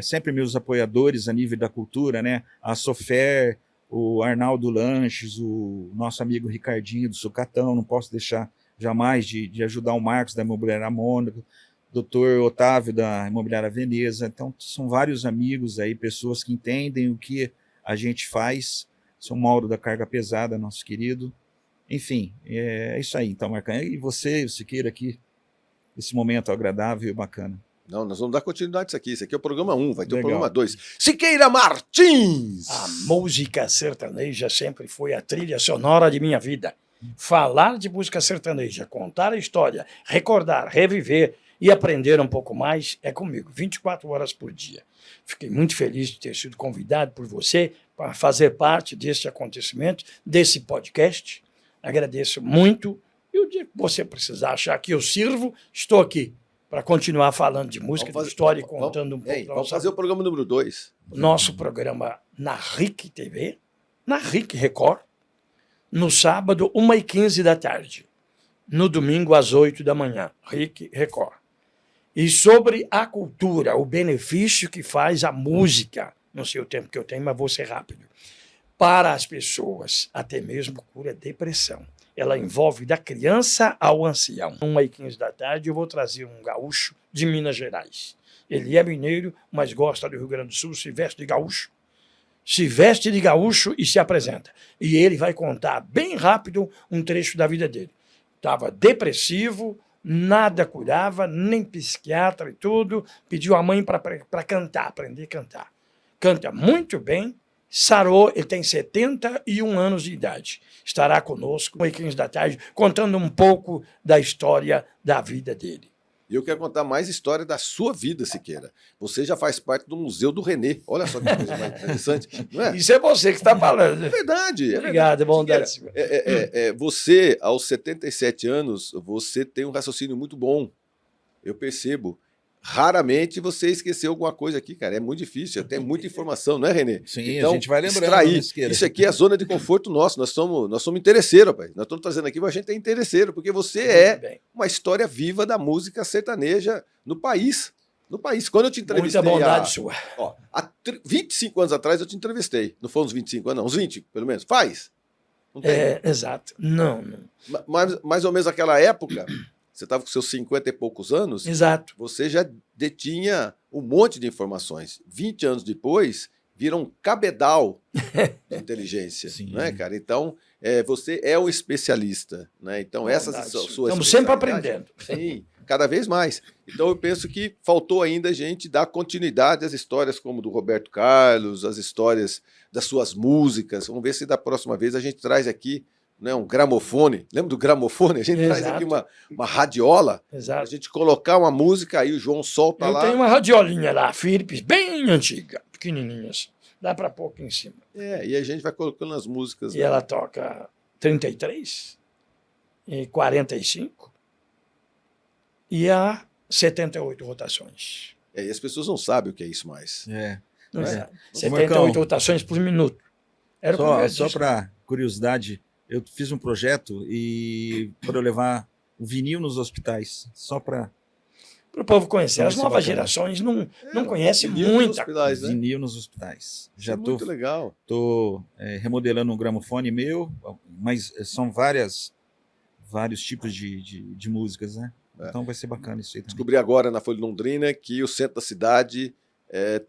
sempre meus apoiadores a nível da cultura, né? A Sofer, o Arnaldo Lanches, o nosso amigo Ricardinho do Sucatão, não posso deixar jamais de ajudar o Marcos da Imobiliária Mônaco, Dr. Otávio da Imobiliária Veneza. Então, são vários amigos aí, pessoas que entendem o que a gente faz. São Mauro da Carga Pesada, nosso querido. Enfim, é isso aí. Então, Marcão, e você, o Siqueira aqui, esse momento agradável e bacana. Não, nós vamos dar continuidade a isso aqui. Esse aqui é o programa 1, vai ter o Legal. programa 2. Siqueira Martins! A música sertaneja sempre foi a trilha sonora de minha vida. Falar de música sertaneja, contar a história, recordar, reviver e aprender um pouco mais é comigo, 24 horas por dia. Fiquei muito feliz de ter sido convidado por você para fazer parte desse acontecimento, desse podcast. Agradeço muito. E o dia que você precisar achar que eu sirvo, estou aqui para continuar falando de música, de história e contando um pouco. Vamos fazer o programa número 2. Nosso programa na RIC TV, na RIC Record, no sábado, 1h15 da tarde. No domingo, às 8 da manhã, RIC Record. E sobre a cultura, o benefício que faz a música, não sei o tempo que eu tenho, mas vou ser rápido, para as pessoas, até mesmo cura depressão. Ela envolve da criança ao ancião. 1h15 da tarde eu vou trazer um gaúcho de Minas Gerais. Ele é mineiro, mas gosta do Rio Grande do Sul, se veste de gaúcho. Se veste de gaúcho e se apresenta. E ele vai contar bem rápido um trecho da vida dele. Estava depressivo, nada curava, nem psiquiatra e tudo. Pediu a mãe para cantar, aprender a cantar. Canta muito bem, sarou, ele tem 71 anos de idade. Estará conosco, às 15 da tarde, contando um pouco da história da vida dele. E eu quero contar mais história da sua vida, Siqueira. Você já faz parte do Museu do Renê. Olha só que coisa mais interessante, não é? Isso é você que está falando. É verdade. Obrigado, bondade. Siqueira, você, aos 77 anos, você tem um raciocínio muito bom. Eu percebo. Raramente você esqueceu alguma coisa aqui, cara. É muito difícil, tem muita informação, não é, Renê? Sim, então, a gente vai lembrando. Extrair. Isso aqui é a zona de conforto nosso. Nós somos interesseiros, rapaz. Nós estamos trazendo aqui, mas a gente é interesseiro, porque você é uma história viva da música sertaneja no país. No país. Quando eu te entrevistei. Muita bondade sua. Há 25 anos atrás eu te entrevistei. Não foram uns 25 anos, não, uns 20, pelo menos. Faz. Não tem. Exato. Não. Mas, mais ou menos naquela época. Você estava com seus 50 e poucos anos. Exato. Você já detinha um monte de informações. 20 anos depois, vira um cabedal de inteligência. Sim. Né, cara? Então, você é um especialista. Né? Então, essa sua Estamos sempre aprendendo. Sim, cada vez mais. Então, eu penso que faltou ainda a gente dar continuidade às histórias como do Roberto Carlos, as histórias das suas músicas. Vamos ver se da próxima vez a gente traz aqui, né, um gramofone. Lembra do gramofone? A gente traz aqui uma radiola. Exato. A gente colocar uma música, aí o João solta lá. Eu tenho uma radiolinha lá, Philips, bem antiga, pequenininha assim. Dá para pôr aqui em cima. E a gente vai colocando as músicas. E ela toca 33, e 45 e a 78 rotações. E as pessoas não sabem o que é isso mais. Não É. é? 78 rotações por minuto. Era Só para curiosidade, eu fiz um projeto para eu levar o vinil nos hospitais, só para o povo conhecer. As Isso é novas bacana. gerações não conhecem Vinil nos muita hospitais, né? vinil nos hospitais. Isso é muito legal. Tô remodelando um gramofone meu, mas são vários tipos de músicas, né? Então vai ser bacana isso aí também. Descobri agora na Folha de Londrina que o centro da cidade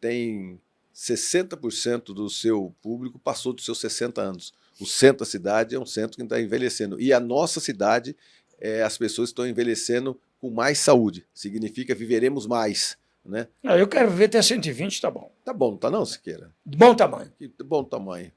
tem 60% do seu público passou dos seus 60 anos. O centro da cidade é um centro que está envelhecendo. E a nossa cidade, as pessoas estão envelhecendo com mais saúde. Significa viveremos mais. Né? Eu quero ver até 120, tá bom. Tá bom, não tá não, Siqueira? De bom tamanho. Que bom tamanho.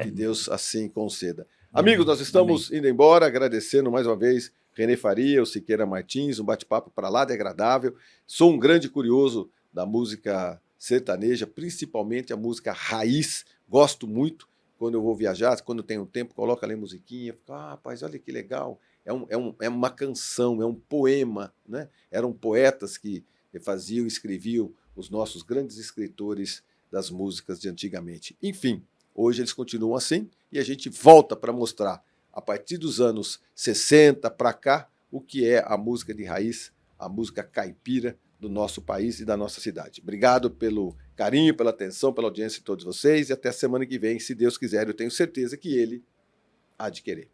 Que Deus assim conceda. Amigos, nós estamos indo embora, agradecendo mais uma vez Renê Faria, o Siqueira Martins, um bate-papo para lá de agradável. Sou um grande curioso da música sertaneja, principalmente a música raiz. Gosto muito. Quando eu vou viajar, quando eu tenho tempo, coloco ali musiquinha. Fico, rapaz, olha que legal. É uma canção, é um poema. Né? Eram poetas que faziam, escreviam os nossos grandes escritores das músicas de antigamente. Enfim, hoje eles continuam assim e a gente volta para mostrar, a partir dos anos 60 para cá, o que é a música de raiz, a música caipira do nosso país e da nossa cidade. Obrigado pelo carinho, pela atenção, pela audiência de todos vocês e até a semana que vem, se Deus quiser, eu tenho certeza que Ele há de querer.